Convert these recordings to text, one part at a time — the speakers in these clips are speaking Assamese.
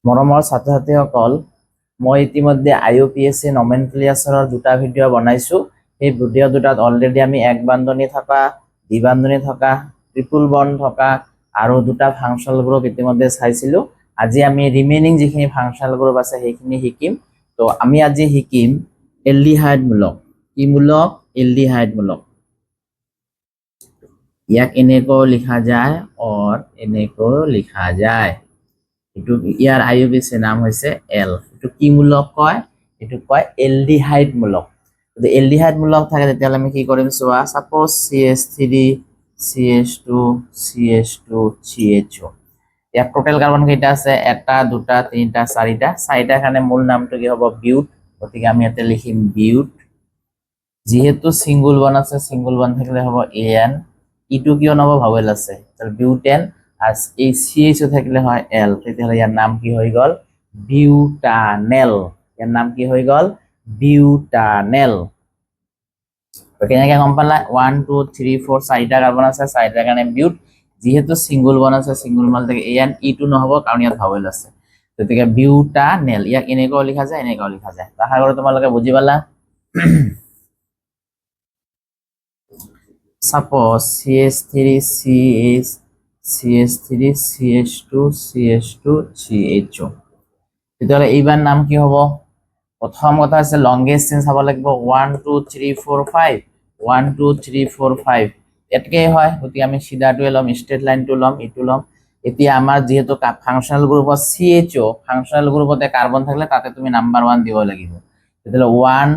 মৰমৰ ছাত্ৰ-ছাত্ৰীসকল, মই ইতিমধ্যে IUPAC নমেনক্লিয়াৰছৰ দুটা ভিডিঅ' বনাইছো। সেই ভিডিঅ' দুটাত অলৰেডি আমি এক বান্ধনী থকা, দ্বিবান্ধনী থকা, ট্ৰিপল বন্ড থকা আৰু দুটা ফাংচনেল গ্ৰুপ ইতিমধ্যে চাইছিলো। আজি আমি ৰিমেইনিং যিখিনি ফাংচনেল গ্ৰুপ আছে সেইখিনি শিকিম। তো আমি আজি শিকিম এলডিহাইড মূলক। কি মূলক? এলডিহাইড মূলক। ইয়াক এনেকৈ লিখা যায় और এনেকৈ লিখা যায়। এটু ইয়াৰ IUPAC নাম হৈছে এল। এটু কি মূলক কয়? এটু কয় এলডিহাইড মূলক। যদি এলডিহাইড মূলক থাকে তেতিয়াহ'লে আমি কি কৰিম চোৱা। Suppose CH3 CH2 CH2 CHO। ইয়াত টোটাল কাৰ্বন কেইটা আছে? এটা, দুটা, তিনিটা, চাৰিটা। চাৰিটাৰ কাৰণে মূল নামটো কি হ'ব? বিউট। গতিকে আমি ইয়াতে লিখিম বিউট। যেহেতু সিঙ্গল বন্ড আছে, সিঙ্গল বন্ড থাকলে হ'ব AN। ইটো কিয় নহ'ব? ভাৱেল আছে, তাহলে বিউটেন। আৰ এই CHO থাকলে হয় এল। তেতিয়াহ'লে ইয়াৰ নাম কি হৈ গ'ল? বিউটানেল। ইয়াৰ নাম কি হৈ গ'ল? বিউটানেল। কেনেকৈ গম পালা? 1 2 3 4 চাৰিটা কাৰ্বন আছে, চাৰিটাৰ কাৰণে বিউট। যেহেতু সিঙ্গল বন্ড আছে, সিঙ্গল বন্ড থাকে AN, ইটো নহ'ব কাৰণ ইয়াত ভাৱেল আছে। গতিকে বিউটানেল। ইয়াক এনেকৈ লিখা যায়, এনেকৈ লিখা যায়। আশা কৰোঁ তোমালোকে বুজি পালা। Suppose CH3 CH CH3 CH2 CH2 CHO। তেতিয়াহ'লে এইবাৰ নাম কি হ'ব? প্ৰথম কথা আছে লংগেষ্ট চেইন চাব লাগিব। 1 2 3 4 5 1 2 3 4 5 এটকেই হয়। গতিকে আমি সিধাটোৱে ল'ম, ষ্ট্ৰেট লাইনটো ল'ম, ইটো ল'ম। এতিয়া আমাৰ যেহেতু ফাংচনেল গ্ৰুপত CHO, ফাংচনেল গ্ৰুপতে কাৰ্বন থাকিলে তাতে তুমি নাম্বাৰ 1 দিব লাগিব। তেতিয়াহ'লে 1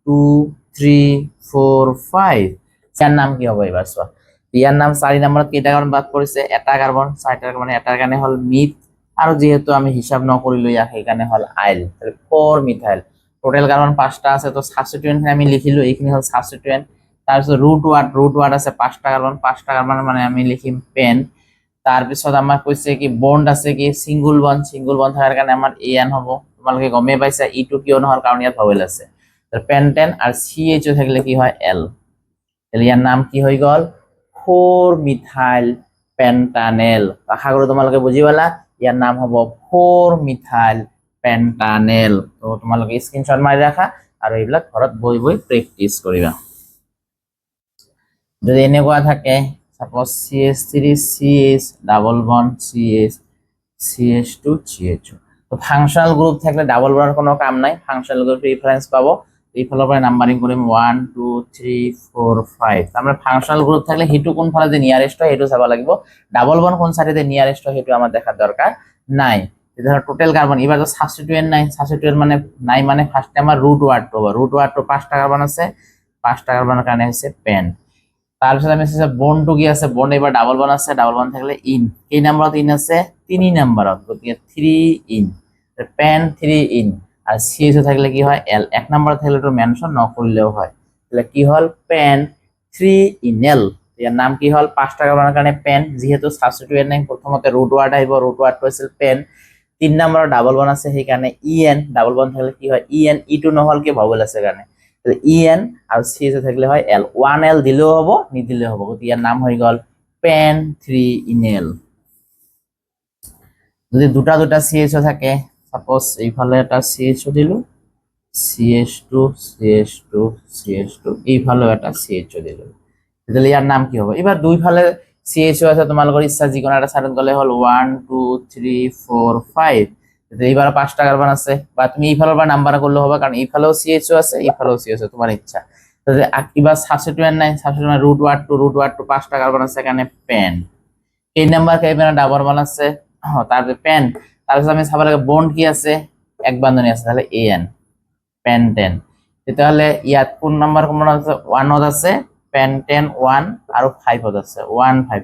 2 3 4 5 ইয়াৰ নাম কি হ'ব এবাৰ চোৱা। ইয়াৰ নাম 4 নম্বৰত কেইটা কাৰ্বন বাদ পৰিছে? এটা কাৰ্বন। 4টাৰ মানে এটাৰ কাৰণে হ'ল মিথ, আৰু যেহেতু আমি হিসাব নকৰিলো ইয়াক সেইকাৰণে হ'ল আইল। 4 মিথাইল। টোটাল কাৰ্বন 5টা আছে, তো সাবস্টিটিউয়েন্ট আমি লিখিলো, এইখিনি হ'ল সাবস্টিটিউয়েন্ট। তাৰপিছত ৰুট ওয়াট আছে 5টা কাৰ্বন, 5টা কাৰ্বন মানে আমি লিখিম পেন। তাৰপিছত আমাক কৈছে কি বন্ড আছে কি সিঙ্গল বন্ড, সিঙ্গল বন্ড থাকাৰ কাৰণে আমাৰ AN হ'ব। তোমালোকে গমেই পাইছা ইটো কিয় নহল কাৰণ ইয়াত ভাৱেল আছে। পেন্টেন আৰু CHO থাকিলে কি হয়? এল। ইয়াৰ নাম কি হৈ গ'ল? 4 মিথাইল পেন্টানেল। আশা কৰোঁ তোমালোকে বুজি পালা। ইয়াৰ নাম হ'ব 4 মিথাইল পেন্টানেল। তো তোমালোকে স্ক্ৰিনশট মাৰি ৰাখা আৰু এইবিলাক ঘৰত বহি বহি প্ৰেক্টিচ কৰিবা। যদি এনেকুৱা থাকে suppose CH3 CH double bond CH CH2 CHO। তো ফাংশনাল গ্রুপ থাকলে ডাবল বন্ডের কোনো কাম নাই, ফাংশনাল গ্রুপ রেফারেন্স পাবো। এইফালৰ পৰা নাম্বাৰিং কৰিম 1 2 3 4 5। তাৰমানে ফাংশনাল গ্ৰুপ থাকলে হেতু কোন ফালে যে নিয়ারেস্ট হয় হেতু চাব লাগিব। ডাবল বন্ড কোন সাইডে নিয়ারেস্ট হয় হেতু আমাৰ দেখাৰ দৰকাৰ নাই। তেতিয়াহ'লে টোটাল কাৰ্বন এবাৰ তো সাবস্টিটিউয়েন্ট নাই, সাবস্টিটিউয়েন্ট মানে নাই মানে ফাৰ্স্টে আমাৰ ৰুট ওয়াটটো হ'ব। ৰুট ওয়াটটো 5টা কাৰ্বন আছে, 5টা কাৰ্বনৰ কাৰণে হৈছে পেন। তাৰপিছত আমি চাইছো বন্ডটো কি আছে? বন্ড এবাৰ ডাবল বন্ড আছে, ডাবল বন্ড থাকলে ইন। কেই নম্বৰত ইন আছে? 3 নম্বৰত। গতিকে 3 ইন, পেন 3 ইন। আৰ CHO থাকলে কি হয়? এল। 1 নম্বৰত থাকলে তো মেনশন নকৰিলেও হয়। তাহলে কি হল? পেন 3 ইনেল। ইয়াৰ নাম কি হল? 5টা কাৰ্বনৰ কাৰণে পেন। যেহেতু সাবস্টিটিউয়েন্ট নাই প্ৰথমতে ৰুট ওয়াট আহিব, ৰুট ওয়াটটো আছিল পেন। 3 নম্বৰৰ ডাবল বন্ড আছে সেইকাৰণে EN। ডাবল বন্ড থাকলে কি হয়? EN। ইটো নহল কি ভাৱেল আছে কাৰণে। EN আৰু CHO থাকলে হয় এল। 1L দিলেও হ'ব, নিদিলেও হ'ব। গতিকে ইয়াৰ নাম হৈ গ'ল পেন 3 ইনেল। যদি দুটা দুটা CHO থাকে, সাপোজ এইফালে এটা CHO দিলো, CH2 CH2 CH2, এইফালেও এটা CHO দিলো, তেতিয়াহ'লে ইয়াৰ নাম কি হ'ব? এবাৰ দুইফালে CHO আছে, তোমালোকৰ ইচ্ছা যিকোনো এটা সাইডত গ'লে হ'ল। 1 2 3 4 5। এইবাৰ 5টা কাৰ্বন আছে, বা তুমি এইফালৰ পৰা নাম্বাৰ কৰলেও হবে কাৰণ এইফালেও CHO আছে, এইফালেও CHO, তোমাৰ ইচ্ছা। তাহলে এবাৰ সাবস্টিটিউয়েন্ট নাই, সাবস্টিটিউয়েন্ট ৰুট ওয়াট 5টা কাৰ্বন আছে এখানে পেন। এই নাম্বাৰ এখানে ডাবল বন্ড আছে, তাৰপৰে পেন। তাৰপিছত আমি চাব লাগে বন্ড কি আছে? এক বান্ধনী আছে, তাহলে AN পেন্টেন। তেতিয়াহ'লে ইয়াত কোন নাম্বার কোন আছে? 1ত আছে পেন্টেন 1 আৰু 5ত আছে 1 5।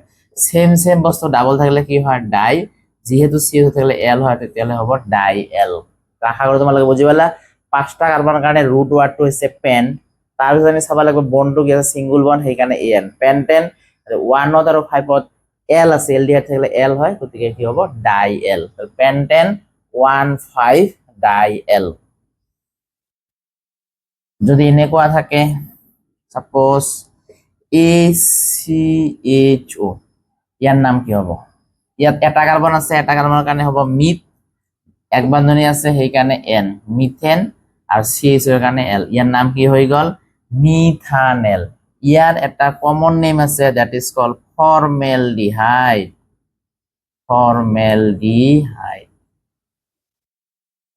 সেম বস্তু ডাবল থাকলে কি হয়? ডাই। যেহেতু CHO থাকলে এল হয় তেতিয়াহ'লে হ'ব ডাই এল। আশা কৰোঁ তোমালোকে বুজি পালা। 5টা কাৰ্বনৰ কাৰণে ৰুট ওয়াটটো হৈছে পেন। তাৰপিছত আমি চাব লাগিব বন্ডটো কি আছে? সিঙ্গল বন্ড, সেইকাৰণে AN পেন্টেন। 1ত আৰু 5ত এল আছে, এলডিহাইড থাকলে এল হয়, গতিকে কি হ'ব? ডাই এল। পেন্টেন 1 5 ডাই এল। যদি এনেকুৱা থাকে সাপোজ ACHO, ইয়াৰ নাম কি হ'ব? ইয়াত এটা কাৰ্বন আছে, এটা কাৰ্বনৰ কাৰণে হ'ব মিথ। এক বান্ধনী আছে সেইকাৰণে এন, মিথেন আৰু CH এৰ কাৰণে এল, ইয়াৰ নাম কি হৈ গল মিথানেল। ইয়াৰ এটা কমন নেম আছে that is call formaldehyde, formaldehyde,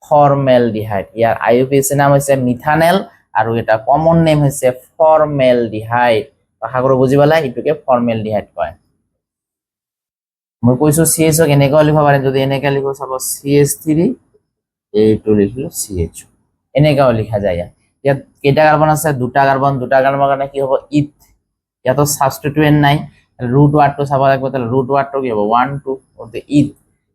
formaldehyde. Year IUPAC নাম হৈছে মিথানেল আৰু এটা কমন নেম হৈছে ফৰ্মেলডিহাইড। আশা কৰো বুজি পালা, এইটোকে ফৰ্মেলডিহাইড কয়। মই কৈছো CH এনেকৈ লিখিব পাৰিম, যদি এনেকৈ লিখো চাপোজ CH3 এইটো লিখিলো CH, এনেকাও লিখা যায়। ইয়াত কেইটা কার্বন আছে, দুটা কার্বন, দুটা কার্বনের কাৰণে কি হ'ব ইথ, ইয়াতো সাবস্টিটুয়েন্ট নাই, রুট ওয়ার্ডটো চাব লাগিব, তাহলে রুট ওয়ার্ডটো কি হ'ব 1 2 ওতে ইথ।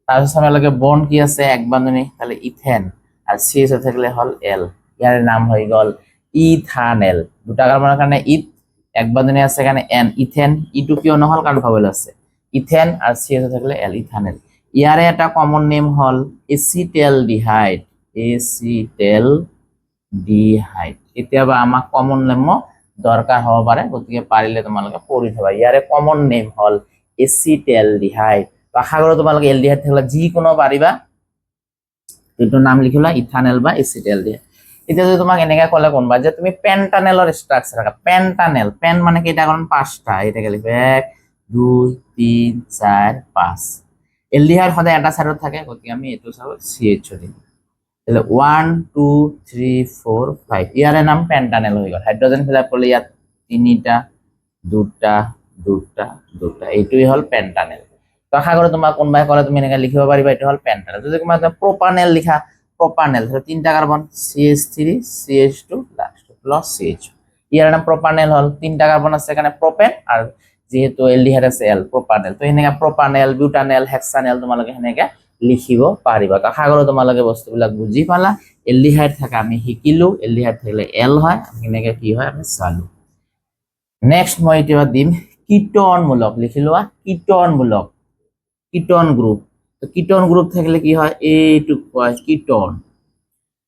তাৰপিছত চাব লাগে বন্ড কি আছে এক বান্ধনী, তাহলে ইথেন আৰ CH থাকলে হল এল, ইয়াৰ নাম হৈ গল ইথানেল। দুটা কাৰ্বনেৰ কাৰণে ইথ, এক বান্ধনী আছে এখানে এন, ইথেন। ইটো কিয় নহল কারণ ভাবেল আছে ইথেন আর CH থাকলে এল, ইথানেল। ইয়াৰে এটা কমন নেম হল এসিটেলডিহাইড, এসিটেলডিহাইড। কেতিয়াবা আমাক কমন নেম দৰকাৰ হ'ব পাৰে, গতিকে পাৰিলে তোমালোকে পঢ়ি থবা। ইয়াৰে কমন নেম হল এসিটেলডিহাইড। আশা কৰো তোমালোকে এলডিহাইড থাকিলে যিকোনো পাৰিবা, এইটো নাম লিখিলা ইথানেল বা এসিটেলডিহাইড। এতিয়া যদি তোমাক এনেকৈ ক'লে কোনবা যে তুমি পেন্টানেলৰ ষ্ট্ৰাকচাৰ ৰাখা, পেন্টানেল, পেন মানে কেইটা কাৰণ পাঁচটা, এটাকে লিখো 1 2 3 4 5। এলডিহাইড সদায় এটা সাইডত থাকে, গতিকে আমি এইটো সাইডত CH দিম। তাহলে 1 2 3 4 5, ইয়াৰে নাম পেন্টানেল হৈ গল। হাইড্রোজেন ফিল আপ করলে ইয়াত তিনিটা, দুটা দুটা দুটা, এইটোই হল পেন্টানেল। তো আশা কৰো তোমাক কোনবাই ক'লে তুমি এনেকৈ লিখিব পাৰিবা এইটো হল পেন্টানেল। যদি কোনোবাই প্ৰোপানেল লিখা, প্ৰোপানেল তাহলে তিনটা carbon CH3 CH2 last plus CH, ইয়াৰ নাম প্রোপানেল হল। তিনটা কার্বন আছে এখানে প্রোপেন আর যেহেতু এলডিহাইড আছে এল, প্রোপানেল। তো এনেকা প্রোপানেল, বিউটানেল, হেক্সানেল তোমালোকে সেনেকে লিখিব পাৰিবা। তো আশা কৰো তোমালোকে বস্তুবিলাক বুজি পালা। এলডিহাইড থাকে আমি শিকিলো, এলডিহাইড থাকিলে এল হয়, এনেকে কি হয় আমি চালো। নেক্সট মই এতিয়া দিম কিটনমূলক, লিখি লোৱা কিটনমূলক, কিটন গ্রুপ। তো কিটন গ্রুপ থাকলে কি হয় এইটুক কয় কিটন।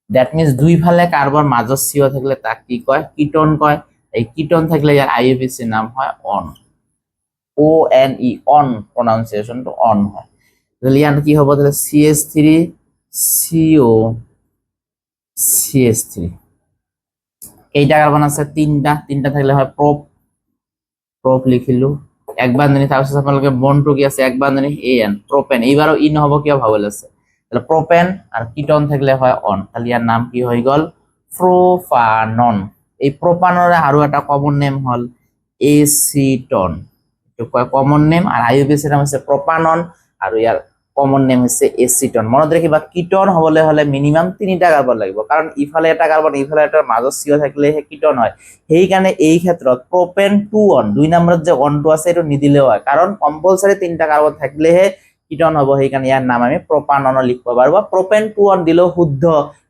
দ্যাট মিন্স দুইফালে কার্বন মাজত CO থাকলে তাক কি কয় কিটন কয়। এই কিটন থাকলে ইয়াৰ IUPAC নাম হয় অন, ONE, অন, প্রনাউন্সিয়েশনটো অন হয়। তাহলে ইয়ার কি হবে, তাহলে CH3 CO CH3, এইটা কার্বন আছে তিনটা, তিনটা থাকলে হয় প্রোপ, প্রোপ লিখিলো এক বান্ধনী। তাৰপিছত আপোনালোকে বন্ডটো কি আছে এক বান্ধনী AN, প্রোপেন। এইবারও ই নহব কিয় ভাবল আছে, তাহলে প্রোপেন আর কিটন থাকলে হয় অন, তাহলে ইয়ার নাম কি হৈ গল প্রোপানন। এই প্রোপানর আৰু এটা কমন নেম হল এসিটন, এইটো কয় কমন নেম। আৰ IUPAC নাম হৈছে প্ৰোপানন আৰু ইয়াৰ কমন নেম হৈছে এসিটন। মনত ৰাখিবা কিটন হবলৈ হলে মিনিমাম তিনিটা কার্বন লাগিব, কারণ ইফালে এটা কার্বন ইফালে এটা মাজত CO থাকিলে কিটন হয়। সেইকাৰণে এই ক্ষেত্ৰত প্ৰোপেন 2 অন, 2 নম্বৰত যে অনটো আছে এইটো নিদিলেও হয়, কাৰণ কম্পালসাৰি তিনটা কাৰ্বন থাকিলেহে কিটন হব। সেইকাৰণে ইয়াৰ নাম আমি প্ৰোপানন লিখিব পাৰো, বা প্ৰোপেন 2 অন দিলেও শুদ্ধ,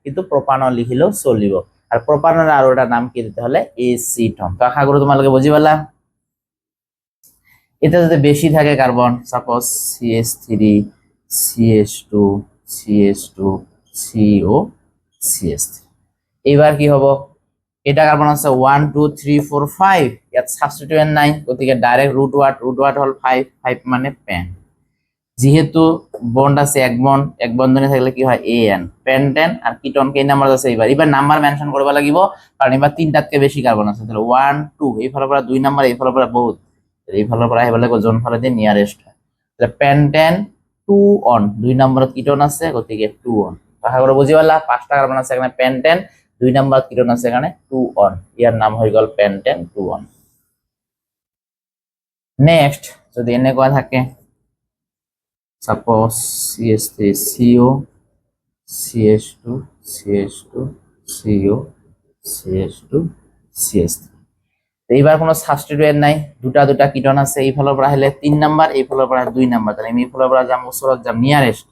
কিন্তু প্ৰোপানন লিখিলেও চলিব। আৰ প্ৰোপাননেৰ আৰু এটা নাম কি দিতে হলে এসিটন। তো আশা কৰো তোমালোকে বুজি পালা। এটা যদি বেশি থাকে carbon, suppose CH3 CH2 CH2 CO CH3, এইবার কি হব, এটা কার্বন আছে 1 2 3 4 5, ইয়াত সাবস্টিটুয়েন্ট নাই, গতিকে ডাইরেক্ট রুট ওয়ার্ড হল 5, 5 মানে পেন। যেহেতু বন্ড আছে এক বন্ধনী থাকলে কি হয় AN, পেন্টেন। আর কিটন কেই নাম্বার আছে এবার নাম্বার মেনশন করব লাগিব, কারণ এবার তিনটাতকে বেশি কার্বন আছে। তাহলে 1 2, এইফালৰ পৰা 2 নাম্বাৰ, এইফালৰ পৰা বহুত, এইফালৰ পৰা আহিব লাগিব যোন ফালে দিয়ে নিয়ারেস্ট হয়। তাহলে পেন্টেন 2 অন, 2 নম্বরত কিটন আছে, গতিকে 2 অন। আশা কৰো বুজি পালা। 5টা কার্বন আছে এখানে পেন্টেন, 2 নম্বরত কিটন আছে এখানে 2 অন, ইয়ার নাম হৈ গল পেন্টেন 2 অন। নেক্সট যদি এনেকুৱা থাকে, suppose CH3 CO CH2 CH2 CO CH2 CH3, এইবাৰ কোনো সাবস্টিটুয়েন্ট নাই, দুটা দুটা কিটন আছে। এইফালৰ পৰা আহিলে 3 নাম্বাৰ, এইফালৰ পৰা 2 নাম্বাৰ, তাহলে আমি এইফালৰ পৰা যাম ওচৰত যাম নিয়ারেস্ট।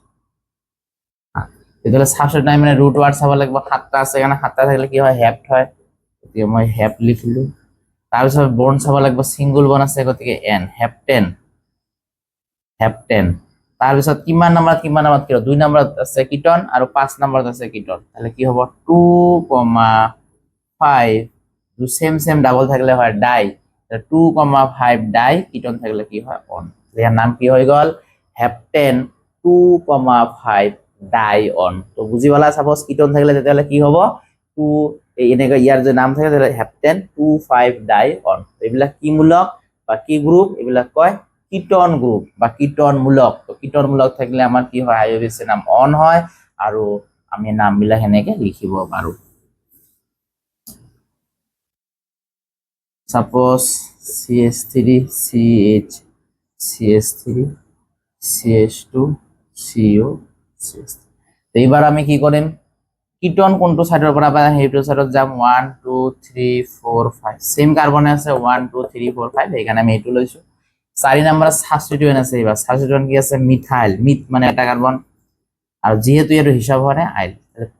তেতিয়াহ'লে সাবস্টিটুয়েন্ট নাই মানে রুট ওয়ার্ড চাব লাগিব, 7টা আছে এখানে, 7টা থাকলে কি হয় হেপ্ট হয়, গতিকে মই হেপ্ট লিখিলো। তাৰপিছত বন্ড চাব লাগিব, সিঙ্গল বন্ড আছে গতিকে N, হেপ্টেন, হেপ্টেন। তাৰপিছত কিমান নাম্বাৰত কিমান কিটন, 2 নাম্বাৰত আছে কিটন আৰু 5 নাম্বাৰত আছে কিটন, তাহলে কি হ'ব 2, 5, সেম ডাবল থাকলে হয় ডাই, 2, 5 ডাই, কিটন থাকলে কি হয় অন। ইয়াৰ নাম কি হৈ গল হেপ্টেন 2, 5 ডাইঅন। তো বুজি পালা, সাপোজ কিটন থাকিলে তেতিয়াহ'লে কি হ'ব, টু এনেকৈ ইয়াৰ যদি নাম থাকে তেতিয়াহ'লে হেপ্টেন 2,5 ডাইঅন। এইবিলাক কি মূলক বা কি গ্ৰুপ, এইবিলাক কয় কিটন গ্ৰুপ বা কিটন মূলক। তো কিটন মূলক থাকিলে আমাৰ কি হয়, আইউবিএচি নাম অন হয় আৰু আমি নামবিলাক এনেকে লিখিব পাৰো। Suppose CH3 CH CH3 CH2 CO CH3। এইবাৰ আমি কি কৰিম, কিটন কোনটো সাইডৰ পৰা পাই সেইটো সাইডত যাম। 1 2 3 4 5 সেম কার্বনে আছে 1 2 3 4 5, এইখানে আমি এইটো লৈছো। 4 নম্বৰ সাবস্টিটিউয়েন্ট আছে, এইবাৰ সাবস্টিটিউয়েন্ট কি আছে, মিথাইল। মিথ মানে এটা কার্বন, আর যেহেতু এর হিসাব হয় আইল,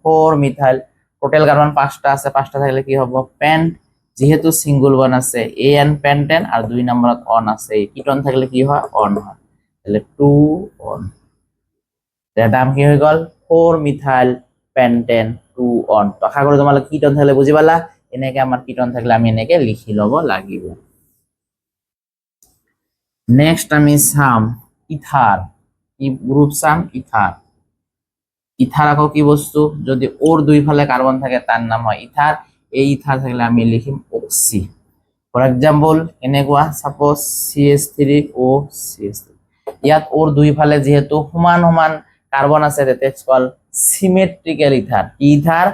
4 মিথাইল। টোটাল কার্বন 5টা আছে, 5টা থাকলে কি হবে, পেন্ট। যেহেতু সিঙ্গল ওয়ান আছে এন পেন্টেন, আর 2 নম্বরত অন আছে, কিটন থাকলে কি হয়, অন হয়, তাহলে 2 অন। এর দাম কি হয়ে গেল, 4 মিথাইল পেন্টেন 2 অন। তো আশা করি তোমালোকে কিটন থাকলে বুঝি পালা। এনেকে আমার কিটন থাকলে আমি এনেকে লিখি লব লাগিব। নেক্সট আমি চাম ইথার। কি গ্রুপ চাম, ইথার। ইথার আকৌ কি বস্তু, যদি ওর দুই ফালে কার্বন থাকে তার নাম হয় ইথার। এই ইথার থাকলে আমি লিখিম অক্সি। ফর এক্সাম্পল এনেকুৱা, সাপোজ CH3O CH3, ইয়াত ওর দুই ফালে যেহেতু সমান সমান কার্বন আছে, that's call symmetrical ether. Ether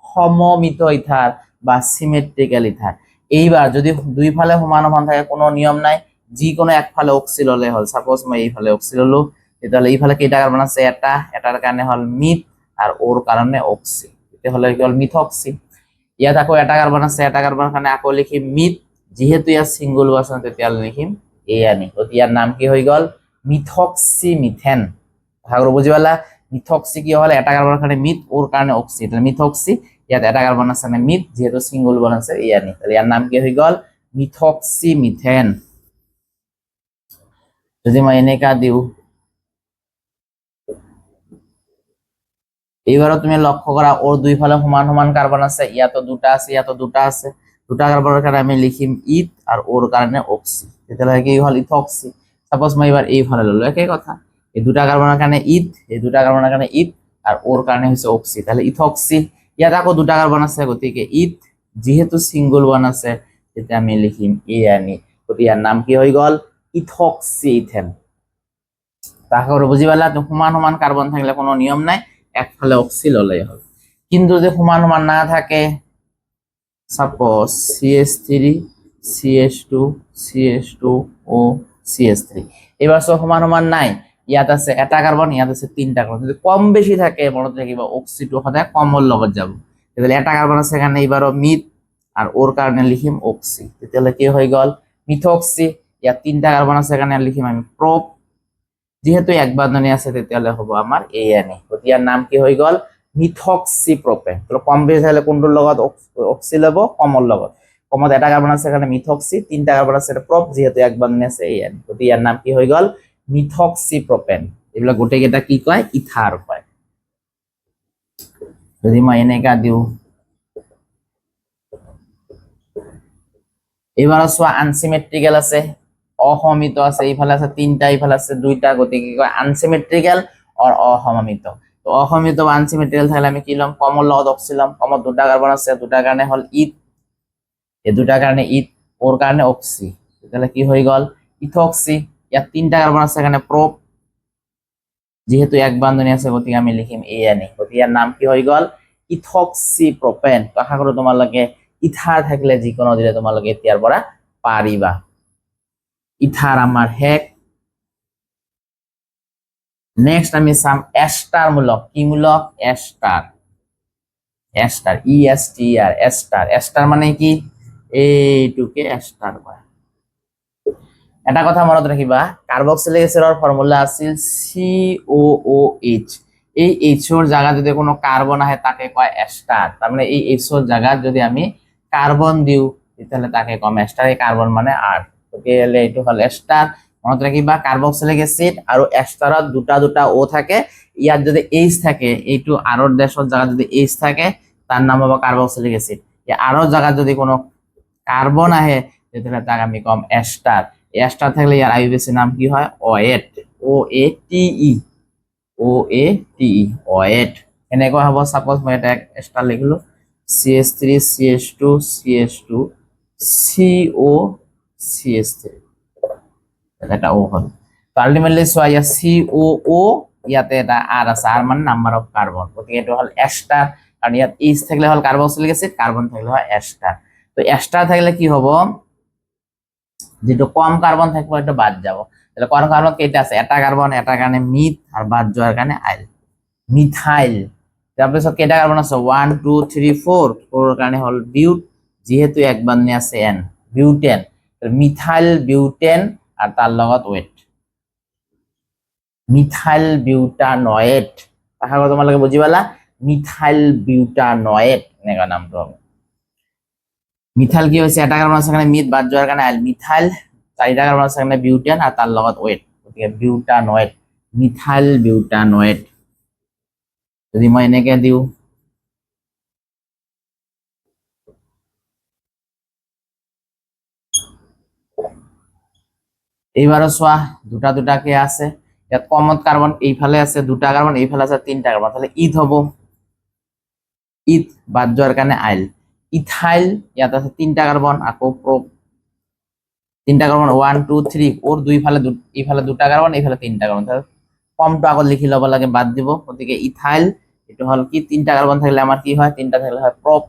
সমমিত ইথার বা সিমেট্রিক্যাল ইথার। এইবার যদি দুই ফালে সমান সমান থাকে, কোনো নিয়ম নাই, যিকোনো একফালে অক্সি ললে হল। সাপোজ মই এইফালে অক্সি ললো, তেতিয়াহ'লে এইফালে কেইটা কার্বন আছে, এটা, এটার কারণে হল মিথ আর ওর কারণে অক্সি, তেতিয়াহ'লে কি হল, মিথক্সি। ইয়াত আকৌ এটা কার্বন আছে, এটা কার্বন কাৰণে আকৌ লিখিম মিথ, যেহেতু ইয়াত সিঙ্গল ওয়ান তেতিয়াহ'লে লিখিম এয়ানি। ইয়াৰ নাম কি হৈ গল, মিথক্সি মিথেন। ভাগৰ বুজি পালা, মিথক্সি কি হল, এটা কাৰ্বন কাৰণে মিথ, ওর কারণে অক্সি, তাহলে মিথক্সি। ইয়াত এটা কার্বন আছে মানে মিথ, যেহেতু সিঙ্গল ওয়ান আছে এয়ানি, তাহলে ইয়ার নাম কি হৈ গল, মিথক্সি মিথেন। যদি মই এনেকা দিও, এইবারও তুমি লক্ষ্য করা, ওর দুই ফালে সমান সমান কার্বন আছে, ইয়াতো দুটা আছে, ইয়াতো দুটা আছে, দুটা কার্বনের কারণে আমি লিখিম ইথ আর ওর কারণে অক্সি, তেতিয়াহ'লে কি হল, ইথক্সি। সাপোজ মই এবার এই ফালে ললো, একই কথা, এই দুটা কার্বনের কারণে ইথ, এই দুটা কার্বনের কারণে ইথ, আর ওর কারণে হচ্ছে অক্সি, তাহলে ইথক্সি। ইয়াত আকৌ দুটা কার্বন আছে, গতিকে ইথ, যেহেতু সিঙ্গল ওয়ান আছে তেতিয়া আমি লিখিম এয়ানি, গতিকে ইয়াৰ নাম কি হৈ গল, ইথক্সি ইথেন। তাহলে বুঝি পালা, সমান সমান কার্বন থাকলে কোনো নিয়ম নাই, একফালে অক্সি ললেই হল। কিন্তু যদি সমান সমান না থাকে, suppose CH3 CH2 CH2O CH3, এবার সব সমান সমান নাই, ইয়াত আছে এটা কার্বন, ইয়াত আছে তিনটা কার্বন, যদি কম বেশি থাকে মনত রাখিবা অক্সিটো সদায় কমর লগত যাব। তাহলে এটা কার্বন আছে এখানে, এবারও মিথ আর ওর কারণে লিখিম অক্সি, তাহলে কি হয়ে গেল, মিথক্সি। ইয়াত তিনটা কার্বন আছে এখানে লিখিম আমি প্রোপ, যেহেতু এক বান্ধনী আছে তেতিয়াহ'লে হ'ব আমাৰ এয়ানি, গতিকে ইয়াৰ নাম কি হৈ গল, মিথক্সি প্ৰপেন। তো কম বেছি হলে কোনটোৰ লগত, অক্সি ল'ব, কমৰ লগত। কমত এটা কাৰ্বন আছে এখানে মিথক্সি, তিনটা কাৰ্বন আছে প্ৰপ, যেহেতু এক বান্ধনী আছে এয়ানি, গতিকে ইয়াৰ নাম কি হৈ গল, মিথক্সি প্ৰপেন। এইবিলাক গোটেইকেইটা কি কয়, ইথাৰ কয়। যদি মই এনেকা দিওঁ, এইবাৰ চোৱা আনসিমেট্রিক্যাল আছে, অসমমিত আছে, এইফালে আছে তিনটা, এইফালে আছে দুইটা, গতিকে কি কয় আনসিমেট্রিক্যাল আর অসমমিত। তো অসমমিত বা আনসিমেট্রিক্যাল থাকলে আমি কি লম, কমর লগত অক্সি লম, কমত দুটা কার্বন আছে, দুটার কারণে হল ইথ, এই দুটার কারণে ইথ, ওর কারণে অক্সি, তাহলে কি হয়ে গল, ইথক্সি। ইয়াত তিনটা কার্বন আছে এখানে প্রোপ, যেহেতু এক বান্ধনী আছে গতিকে আমি লিখিম এয়ানি, গতিকে ইয়ার নাম কি হয়ে গল, ইথক্সি প্রপেন। তো আশা কৰো তোমালোকে ইথাৰ থাকিলে যিকোনো দিলে তোমালোকে এতিয়াৰ পৰা পাৰিবা। ইথাৰ আমাৰ শেষ। নেক্সট আমি চাম এস্টার মূলক। কি মূলক, ester. Ester ESTR, ester. Ester মানে কি, এইটোকে এস্টার কয়। এটা কথা মনত রাখিবা, কার্বক্সিলিক এসিডৰ ফৰ্মুলা আছিল COOH। এই এইচৰ জায়গা যদি কোনো কাৰ্বন আহে তাকে কয় এস্টাৰ। তাৰ মানে এই এইচৰ জায়গাত যদি আমি কার্বন দিও তেতিয়াহ'লে তাকে কম এস্টার। এই কার্বন মানে আর, তেতিয়াহ'লে এইটো হল এস্টার। মনত রাখিবা কার্বক্সিলিক এসিড আৰু এস্টাৰত দুটা দুটা ও থাকে, ইয়াত যদি এইচ থাকে, এইটো আৰৰ দেশৰ জায়গা যদি এইচ থাকে তাৰ নাম হ'ব কাৰ্বক্সিলিক এসিড। এই আৰৰ জায়গাত যদি কোনো কার্বন আহে তেতিয়াহ'লে তাক আমি কম এস্টার। এস্টার থাকলে ইয়ার আইউবিএসি নাম কি হয়, OATE। ও এ টি ই ওয়েট এনেকুৱা হ'ব সাপোজ মই এটা এক্সট্ৰা লিখিলো CH3 CH2 CH2 CO CH3 এটা ও হ'ল তো আলটিমেটলি চোৱা ইয়াত COO ইয়াতে এটা R আছে R মানে নাম্বাৰ অফ কাৰ্বন গতিকে এইটো হ'ল এস্টাৰ কাৰণ ইয়াত H থাকিলে হ'ল কাৰ্বক্সিলিক এসিড কাৰ্বন থাকিলে হয় এস্টাৰ তো এস্টাৰ থাকিলে কি হ'ব যেটো কম কার্বন থাকবে এটা বাদ যাব তাহলে কম কার্বন কেটা আছে এটা কার্বন এটা কারণে মিথ আর বাদ যাওয়ার কারণে আইল মিথাইল তারপরে সব কেটা কার্বন আছে 1 2 3 4 4 এর কারণে হল বিউট যেহেতু এক বান্ধনে আছে n বিউটেন মিথাইল বিউটেন আর তার লগত ওয়েট মিথাইল বিউটানয়েট আশা করি তোমালোকে বুঝি পালা মিথাইল বিউটানয়েট এনেকা নামটো হবে মিথাইল কি হয়েছে এটা কার্বন আছে এখানে মিথ বাদ যাওয়ার কারণে আইল মিথাইল চারিটা কার্বন আছে এখানে বিউটেন আর তার লগত ওয়েট গতিকে বিউটানয়েট মিথাইল বিউটানয়েট যদি মই এনেকে দিও এইবারও চোৱা দুটা দুটাকে আছে ইয়াত কমত কার্বন এইফালে আছে দুটা কার্বন এইফালে আছে তিনটা কার্বন তাহলে ইথ হবো ইথ বাদ যাওয়ার কারণে আইল ইথাইল ইয়াত আছে তিনটা কার্বন আকৌ প্রোপ তিনটা কার্বন 1 2 3 ওর দুই ফালে এইফালে দুটা কার্বন এইফালে তিনটা কার্বন তাহলে কমটো আগত লিখি লব লাগে বাদ দিব গতিকে ইথাইল এটো হল কি তিনটা কার্বন থাকলে আমার কি হয় তিনটা থাকলে হয় প্রোপ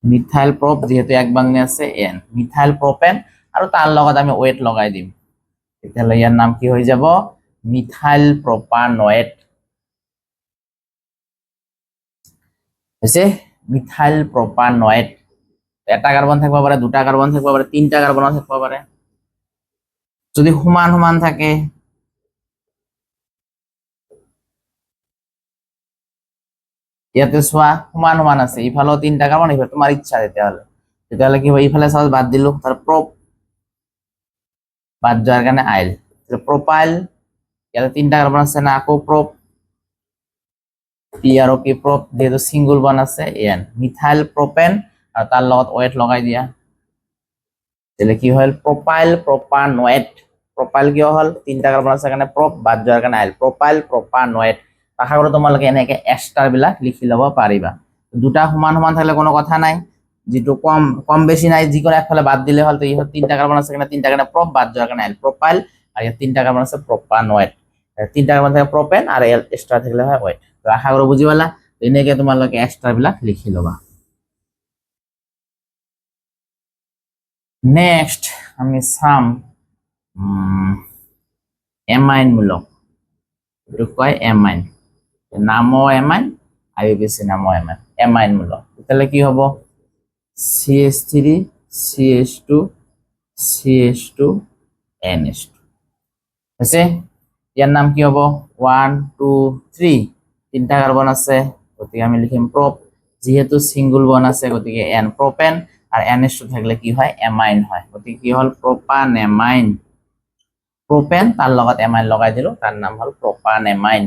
মিথাইল প্রোপ যেহেতু এক বাংনে আছে এন মিথাইল প্রোপেন আৰু তার লগত আমি ওয়েট লগাই দিম তেতিয়াহলে ইয়ার নাম কি হৈ যাব মিথাইল প্রোপানয়েট হৈছে মিথাইল প্রোপানয়েট এটা কার্বন থাকব পারে দুটা কার্বন থাকব পারে তিনটা কার্বন থাকব পারে যদি সমান সমান থাকে ইয়াতে চোৱা সমান সমান আছে ইফালেও তিনটা কার্বন ইফালে তোমার ইচ্ছা তেতিয়াহলে কি হয় ইফালে সব বাদ দিলো তার প্রোপ বাদ যাওয়ার কারণে আইল প্রোপাইল ইয়াতে তিনটা কার্বন আছে না আকৌ প্রোপ পি আর ও কি প্রোপ যেহেতু সিঙ্গল বন আছে এন মিথাইল প্রোপেন আর তার লগত ওয়েট লগাই দিয়া তাহলে কি হল প্রোপাইল প্রোপানয়েট প্রোপাইল কি হল তিনটা কার্বন আছে কারণে প্রোপ বাদ যাওয়ার কারণে আইল প্রোপাইল প্রোপানয়েট আশা কৰো তোমালোকে এনেকে এস্টাৰ বিলাক লিখি লব পাৰিবা দুটা সমান সমান থাকলে কোনো কথা নাই যেটো কম কম বেশি নাই যিকোনো একফালে বাদ দিলে হল তো ইহত তিনটা কার্বন আছে কারণে তিনটা কারণে প্রোপ বাদ যাওয়ার কারণে আইল প্রোপাইল আর ইয়াত তিনটা কার্বন আছে প্রোপানয়েট তিনটা কার্বন থাকে প্রোপেন আর এক্সট্রা থাকলে হয় ওয়েট তো আশা কৰো বুঝি পালা এনেকে তোমালোকে এক্সট্রা বিলাক লিখি লবা নেক্সট আমি চাম এমাইন মূলক এটো কয় এমাইন নামো এমাইন আইউপিএসি নামো এমাইন এমাইন মূলক তাহলে কি হবো CH3 CH2 CH2 NH2 আছে ইয়ার নাম কি হবো 1 2 3 তিনটা কার্বন আছে গতিকে আমি লিখিম প্রোপ যেহেতু সিঙ্গল বন আছে গতিকে এন প্রোপেন আর NH2 থাকলে কি হয় এমাইন হয় গতিকে কি হল প্রোপানেমাইন প্রোপেন তার লগত এমাইন লগাই দিলো তার নাম হল প্রোপানেমাইন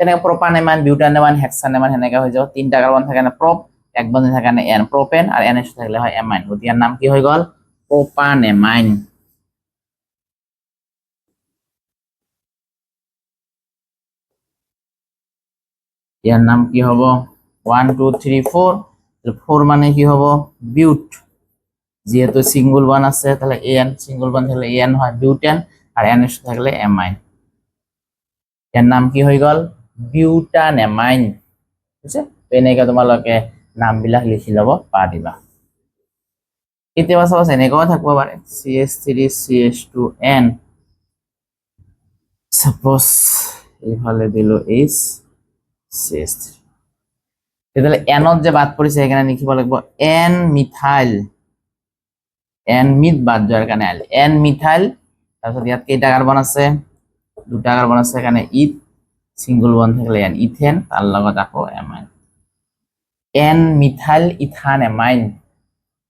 তেনেকে প্রোপানেমাইন বিউটানেমাইন হেক্সানেমাইন এনেকা হৈ যাব তিনটা কার্বন থাকে না প্রোপ এক বন্ধনে থাকে না এন প্রোপেন আর NH2 থাকলে হয় এমাইন গতিকে এর নাম কি হৈ গল প্রোপানেমাইন ইয়ার নাম কি হবো 1 2 3 4 4 মানে কি হবো বিউট যেহেতু সিঙ্গল বন আছে তাহলে এন সিঙ্গল বন থাকলে এন হয় বিউটেন আর NH থাকলে এমাইন এর নাম কি হৈ গল বিউটানেমাইন বুঝছে তো এনেকে তোমালোকে নাম বিলাক লিখি লব পাৰিবা কেতিয়াবা চাবা এনেকাও থাকিব পাৰে CH3 CH2N সাপোজ এইফালে দিলো H CH3 তেতিয়াহলে এনত যে বাদ পৰিছে এখানে লিখিব লাগিব N মিথাইল N মিথ বাদ যাওয়ার কারণে আইল N মিথাইল তারপর ইয়াত কেইটা কার্বন আছে দুটা কার্বন আছে এখানে ইথ সিঙ্গল বন থাকলে এন ইথেন তার লগত আকৌ এমাইন N মিথাইল ইথানেমাইন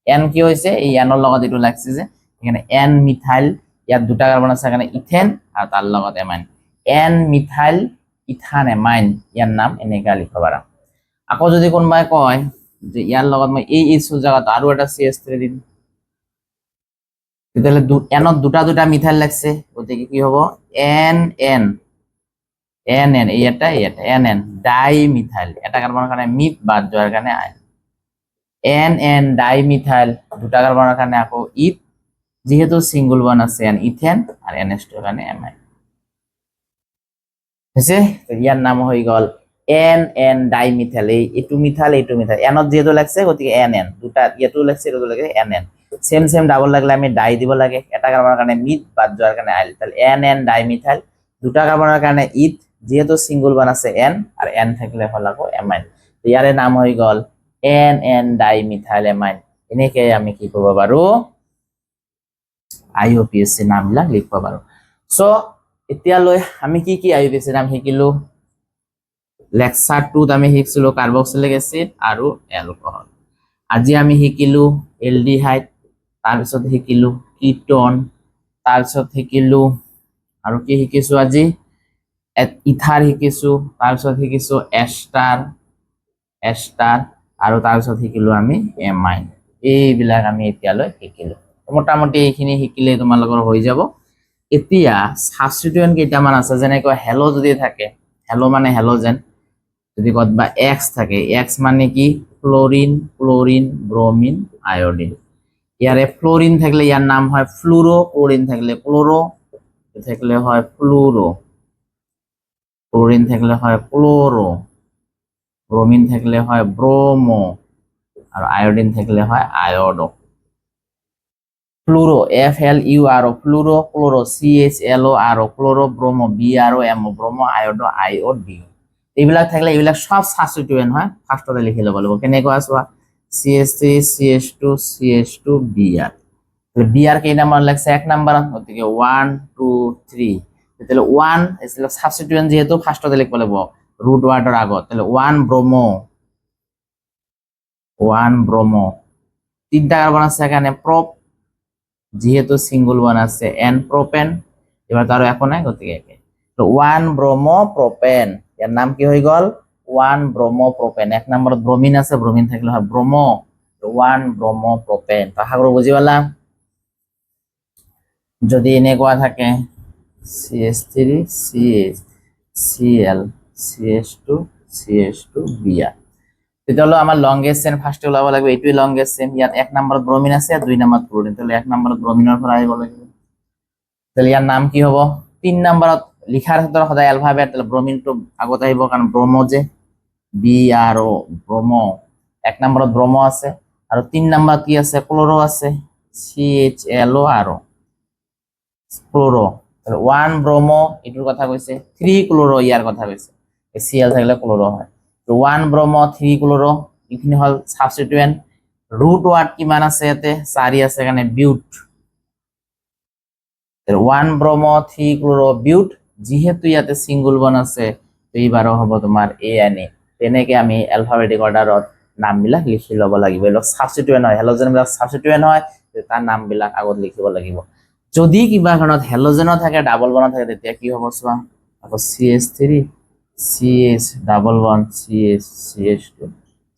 N কি হয়েছে এই এনৰ লগত এটো লাগছে যে এখানে N মিথাইল ইয়াত দুটা কার্বন আছে এখানে ইথেন আর তার লগত এমাইন N মিথাইল ইথানেমাইন ইয়ার নাম এনেকা লিখব পাৰা আকৌ যদি কোনোবাই কয় যে ইয়াৰ লগত মই এই জায়গাত আৰু এটা CH3 দিম তেতিয়াহলে এনত দুটা দুটা মিথাইল লাগছে গতিকে কি হবো এন এন এন এন এটা এন এন ডাই মিথাইল এটা কার্বনের কারণে মিথ বাদ যাওয়ার কারণে আইন এন এন ডাই মিথাইল দুটা কার্বনের কারণে আকৌ ইথ যেহেতু সিঙ্গল বন্ড আছে এন ইথেন আর NH2 এর কারণে অ্যামাইন হয়েছে তো ইয়ার নাম হয়ে গেল এন এন ডাই মিথাইল এইটু মিথাইল এনত যেহেতু লাগছে গতিকে এন এন দুটা ইয়েটো লাগছে এটো লাগে N N same same double লাগলে আমি ডাই দিব লাগে এটা কার্বনের কারণে মিথ বাদ যাওয়ার কারণে আইল তাহলে এন এন ডাই মিথাইল দুটা কার্বনের কারণে ইথ যেহেতু সিঙ্গল বন্ড আছে এন আর এন থাকলে হল আকৌ অ্যামাইন তো ইয়ারে নাম হয়ে গেল N N di methyl amine এনেকে আমি কি করব পাৰো IUPAC নামবিলাক লিখিব পাৰো সো এতিয়ালৈ আমি কি কি IUPAC নাম শিকিলো লেকচাৰ 2 আমি শিকিছিলো কাৰ্বক্সিলিক এসিড আৰু এলকহল আজি আমি শিকিলো এলডিহাইড তাৰপিছত শিকিলো কিটোন তাৰপিছত শিকিলো আৰু কি শিকিছো আজি ইথাৰ শিকিছো তাৰপিছত শিকিছো এস্টাৰ আৰু তাৰপিছত শিকিলো আমি এমাইন এইবিলাক আমি এতিয়ালৈ শিকিলো মোটামুটি এইখিনি শিকিলে তোমালোকৰ হৈ যাব এতিয়া সাবস্টিটিউয়েন্ট কেইটামান আছে যেনেকৈ হেলো যদি থাকে হেলো মানে হেলোজেন যদি কতবা এক্স থাকে এক্স মানে কি ফ্লোরিন ক্লোরিন ব্রোমিন আয়োডিন ইয়ারে ফ্লোরিন থাকলে ইয়ার নাম হয় ফ্লুরো ক্লোরিন থাকলে ক্লোরো থাকলে হয় ফ্লুরো ক্লোরিন থাকলে হয় ক্লোরো ব্রোমিন থাকলে হয় ব্রোমো আর আয়োডিন থাকলে হয় iodo fluoro FLURO fluoro chloro CHLORO chloro bromo BROMO bromo iodo IODO এইবিলাক থাকলে এইবিলাক সব সাবস্টিটিউয়েন্ট হয় ফার্স্টতে লিখি লব লাগিব কেনেকৈ চোৱা CH3 CH2 CH2 Br তাহলে Br কেই নাম্বার লাগছে এক নাম্বার গতিকে 1 2 3 তাহলে 1 এসলে সাবস্টিটিউয়েন্ট যেহেতু ফার্স্টতে লিখব লাগিব রুট ওয়াটার আগত তাহলে 1 ব্রোমো তিনটা কার্বন আছে এখানে প্রপ যেহেতু সিঙ্গল বন্ড আছে এন প্রোপেন এবার তার এখন নাই গতিকে একে তো 1 ব্রোমো প্রোপেন এর নাম কি হয়ে গেল 1 ব্রোমো প্রোপেন এক নম্বর ব্রোমিন আছে ব্রোমিন থাকলে হয় ব্রোমো 1 ব্রোমো প্রোপেন তাহা করে বুঝি পালাম যদি এনেকুৱা থাকে CH3 CH Cl CH2 CH2 Br তেতিয়াহ'লে আমাৰ লংগেষ্ট চেইন ফাৰ্স্টে ওলাব লাগিব এইটোই লংগেষ্ট চেইন ইয়াত এক নম্বৰত ব্ৰোমিন আছে আৰ দুই নম্বৰত ক্লোৰিন তাহলে এক নম্বৰত ব্ৰোমিনৰ পৰা আহিব লাগিব তাহলে ইয়াৰ নাম কি হ'ব তিন নম্বৰত লিখাৰ ক্ষেত্ৰত সদায় এলফাবেট তাহলে ব্ৰোমিনটো আগত আহিব কাৰণ ব্ৰোমো যে BRO ব্ৰোমো এক নম্বৰত ব্ৰোমো আছে আৰু তিন নম্বৰত কি আছে ক্লোরো আছে CHLORO ক্লোরো তাহলে 1 ব্রোমো এটার কথা কইছে 3 ক্লোরো ইয়ার কথা কইছে Cl থাকলে ক্লোরো হয় তো 1 ব্রোমো 3 ক্লোরো এখানে হল সাবস্টিটিউয়েন্ট রুট ওয়ার্ড কিমান আছে এতে 4 আছে এখানে বিউট 1 ব্রোমো 3 ক্লোরো বিউট যেহেতু ইয়াতে সিঙ্গল বন্ড আছে তো এইবারও হব তোমার ANA তেনেকে আমি অ্যালফাবেটিক অর্ডারত নামবিলাক লিখি লব লাগিব এলো সাবস্টিটিউয়েন্ট হয় হেলোজেন বিলাক সাবস্টিটিউয়েন্ট হয় তার নামবিলাক আগত লিখিব লাগিব যদি কিবা কাৰণত হেলোজেনো থাকে ডাবল বন্ড থাকে তেতিয়া কি হ'ব চোৱা আকৌ CH3 CH double bond CH CH2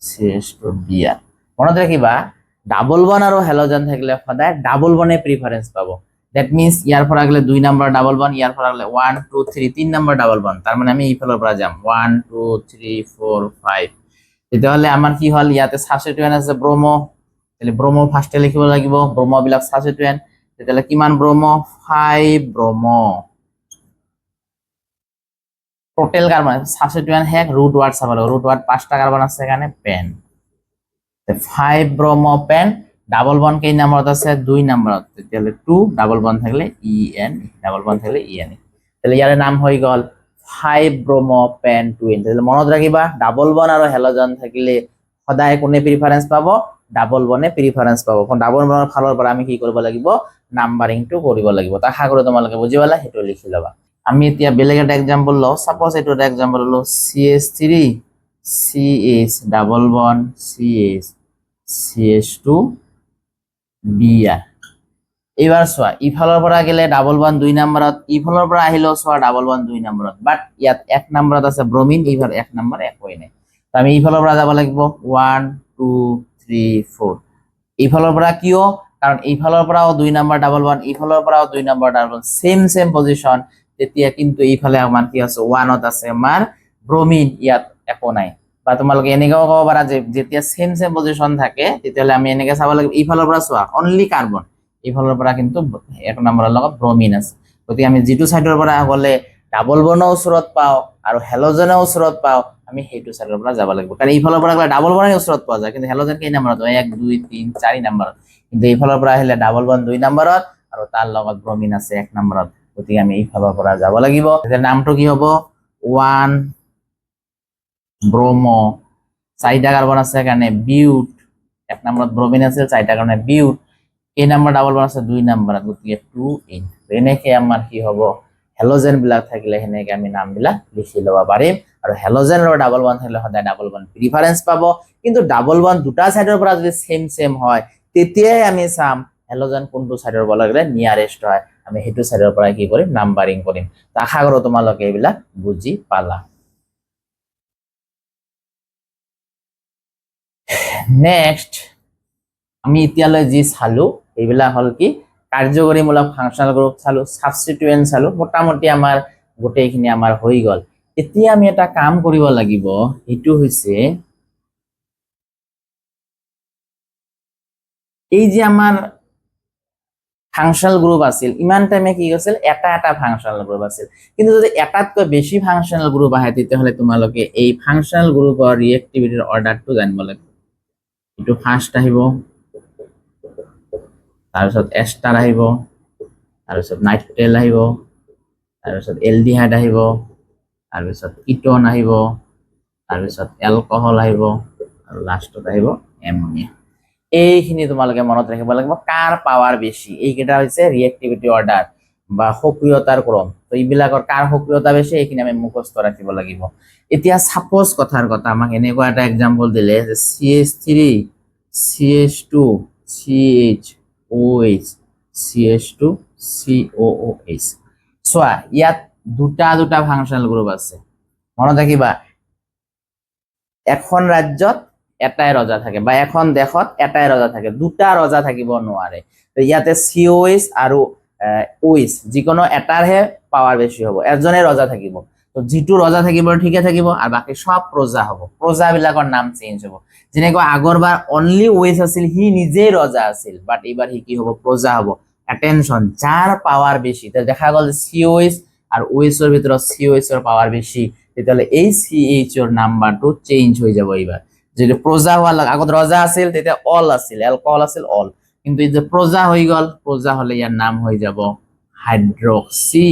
CH2 Br মনত ৰাখিবা ডাবল বন্ড আৰু হেলোজেন থাকিলে সদায় ডাবল বন্ডে প্ৰিফাৰেন্স পাব দ্যাট মিন্স ইয়াৰ পৰা গলে 2 নম্বৰ ডাবল বন্ড ইয়াৰ পৰা গলে 1 2 3 3 নম্বৰ ডাবল বন্ড তাৰ মানে আমি ইফালৰ পৰা যাম 1 2 3 4 5 তেতিয়াহলে আমাৰ কি হল ইয়াতে সাবস্টিটিউয়েন্ট আছে ব্রোমো তাহলে ব্রোমো ফার্স্টে লিখিব লাগিব ব্রোমো বিলাক সাবস্টিটিউয়েন্ট তেতিয়াহলে কিমান bromo 5 bromo total carbon substituent হেক রুট ওয়ার্ড চাব লাগিব রুট ওয়ার্ড 5টা কার্বন আছে এখানে pen 5 bromo pen double bond কেই নম্বৰত আছে 2 নম্বৰত তেতিয়াহলে 2 ডাবল বন্ড থাকলে EN ডাবল বন্ড থাকলে EN তাহলে ইয়াৰ নাম হৈ গল 5 ব্ৰোমো পেন 2 তাহলে মনত ৰাখিবা ডাবল বন্ড আৰু হেলোজেন থাকিলে সদায় কোনে প্ৰিফাৰেন্স পাব ডাবল বন্ডে প্ৰিফাৰেন্স পাব কোন ডাবল বন্ডৰ ফালৰ পৰা আমি কি কৰিব লাগিব নাম্বাৰিংটো কৰিব লাগিব আশা কৰো তোমালোকে বুজি পালা হেতু লিখি লবা আমি এতিয়া বেলেগ এটা एग्जांपल লও সাপোজ এটো এটা एग्जांपल ললো CH3 CH double bond CH CH2 Br এবার সোয়া ইফালৰ পৰা গেলে ডাবল বন্ড 2 নম্বৰত ইফালৰ পৰা আহিলো সোয়া ডাবল বন্ড 2 নম্বৰত বাট ইয়াত 1 নম্বৰত আছে ব্ৰোমিন ইফাল 1 নম্বৰ একই নাই তো আমি ইফালৰ পৰা যাব লাগিব 1 2 3 4 ইফালৰ পৰা কিয় কাৰণ ইফালৰ পৰাও 2 নম্বৰ ডাবল বন্ড ইফালৰ পৰাও 2 number double bond same position তেতিয়া কিন্তু এইফালে আমাৰ কি আছে 1ত আছে আমাৰ ব্ৰমিন, ইয়াত একো নাই। বা তোমালোকে এনেকেও ক'ব পাৰা যে যেতিয়া সেম পজিশন থাকে তেতিয়াহ'লে আমি এনেকে চাব লাগিব, এইফালৰ পৰা চোৱা অনলি কাৰ্বন, এইফালৰ পৰা কিন্তু 1 নম্বৰৰ লগত ব্ৰমিন আছে। গতিকে আমি যিটো সাইডৰ পৰা গ'লে ডাবল বনৰ ওচৰত পাওঁ আৰু হেলোজেনৰ ওচৰত পাওঁ, আমি সেইটো সাইডৰ পৰা যাব লাগিব। কাৰণ এইফালৰ পৰা গ'লে ডাবল বনৰ ওচৰত পোৱা যায়, কিন্তু হেলোজেন কেই নম্বৰত? 1 2 3 4 নম্বৰত। কিন্তু এইফালৰ পৰা আহিলে ডাবল বন 2 নম্বৰত আৰু তাৰ লগত ব্ৰমিন আছে 1 নম্বৰত। গতিকে আমি এইফালৰ পৰা যাব লাগিব। তেতিয়া নামটো কি হ'ব? 1 ব্ৰমো, 4টা কাৰ্বন আছে কাৰণে বিউট, 1 নম্বৰত ব্ৰমিন আছে 4টা কাৰণে বিউট, এই নম্বৰ ডাবল বন আছে 2 নম্বৰত, গতিকে 2N। এনেকে আমাৰ কি হ'ব? হেলোজেন বিলাক থাকিলে সেনেকে আমি নামবিলাক লিখি ল'ব পাৰিম। আৰু হেলোজেন আৰু ডাবল বন থাকিলে সদায় ডাবল বন প্ৰিফাৰেন্স পাব। কিন্তু ডাবল বন দুটা সাইডৰ পৰা যদি সেম হয় তেতিয়াই আমি চাম হেলোজেন কোনটো সাইডৰ পৰা গ'লে নিয়াৰেষ্ট হয়, আমি সেইটো সাইডৰ পৰা কি কৰিম? নাম্বাৰিং কৰিম। তো আশা কৰো তোমালোকে এইবিলাক বুজি পালা। নেক্সট আমি এতিয়ালৈ যি চালো এইবিলাক হল কি? কাৰ্যকৰীমূলক ফাংচনেল গ্ৰুপ চালো, সাবস্টিটুয়েন্ট চালো, মোটামুটি আমাৰ গোটেইখিনি আমাৰ হৈ গ'ল। এতিয়া আমি এটা কাম কৰিব লাগিব, সেইটো হৈছে এই যে আমাৰ ফাংচনেল গ্ৰুপ আছিল, ইমান টাইমে কি হৈছিল? এটা ফাংচনেল গ্ৰুপ আছিল। কিন্তু যদি এটাতকৈ বেছি ফাংচনেল গ্ৰুপ আহে তেতিয়াহ'লে তোমালোকে এই ফাংচনেল গ্ৰুপৰ ৰিএক্টিভিটিৰ অৰ্ডাৰটো জানিব লাগিব। এইটো ফাৰ্ষ্ট আহিব, তাৰপিছত এষ্টাৰ আহিব, তাৰপিছত নাইট্ৰেল আহিব, তাৰপিছত এলডিহাইড আহিব, তাৰপিছত কিটোন আহিব, তাৰপিছত এলকহল আহিব, আৰু লাষ্টত আহিব এমোনিয়া। এইখিনি তোমালোকে মনত ৰাখিব লাগিব। কাৰ পাৱাৰ বেছি, এইকেইটা হৈছে ৰিএক্টিভিটি অৰ্ডাৰ বা সক্ৰিয়তাৰ ক্ৰম। তো এইবিলাকৰ কাৰ সক্ৰিয়তা বেছি এইখিনি আমি মুখস্থ ৰাখিব লাগিব। এতিয়া সাপোজ কথাৰ কথা আমাক এনেকুৱা এটা এক্সাম্পল দিলে যে CH3 CH2 CHOH CH2 COOH। চোৱা ইয়াত দুটা ফাংচনেল গ্ৰুপ আছে, মনত ৰাখিবা। এখন ৰাজ্যত এটাই ৰজা থাকে বা এখন দেশত এটাই ৰজা থাকে, দুটা ৰজা থাকিব নোৱাৰে। ইয়াতে COH আৰু OH যিকোনো এটাৰহে পাৱাৰ বেছি হ'ব, এজনে ৰজা থাকিব। তো যিটো ৰজা থাকিব ঠিকে থাকিব আৰু বাকি সব প্ৰজা হ'ব, প্ৰজাবিলাকৰ নাম চেঞ্জ হ'ব। যেনেকৈ আগৰবাৰ অনলি OH আছিল, সি নিজেই ৰজা আছিল, বাট এইবাৰ সি কি হ'ব? প্ৰজা হ'ব। এটেনশন, যাৰ পাৱাৰ বেছি, দেখা গ'ল COH আৰু OH ৰ ভিতৰত COH ৰ পাৱাৰ বেছি, তেতিয়াহ'লে এই CH ৰ নাম্বাৰটো চেঞ্জ হৈ যাব। এইবাৰ যদি প্ৰজা হোৱাৰ লগে, আগত ৰজা আছিল তেতিয়া অল আছিল, এলকহল আছিল অল, কিন্তু এই যে প্ৰজা হৈ গ'ল, প্ৰজা হলে ইয়াৰ নাম হৈ যাব হাইড্ৰক্সি।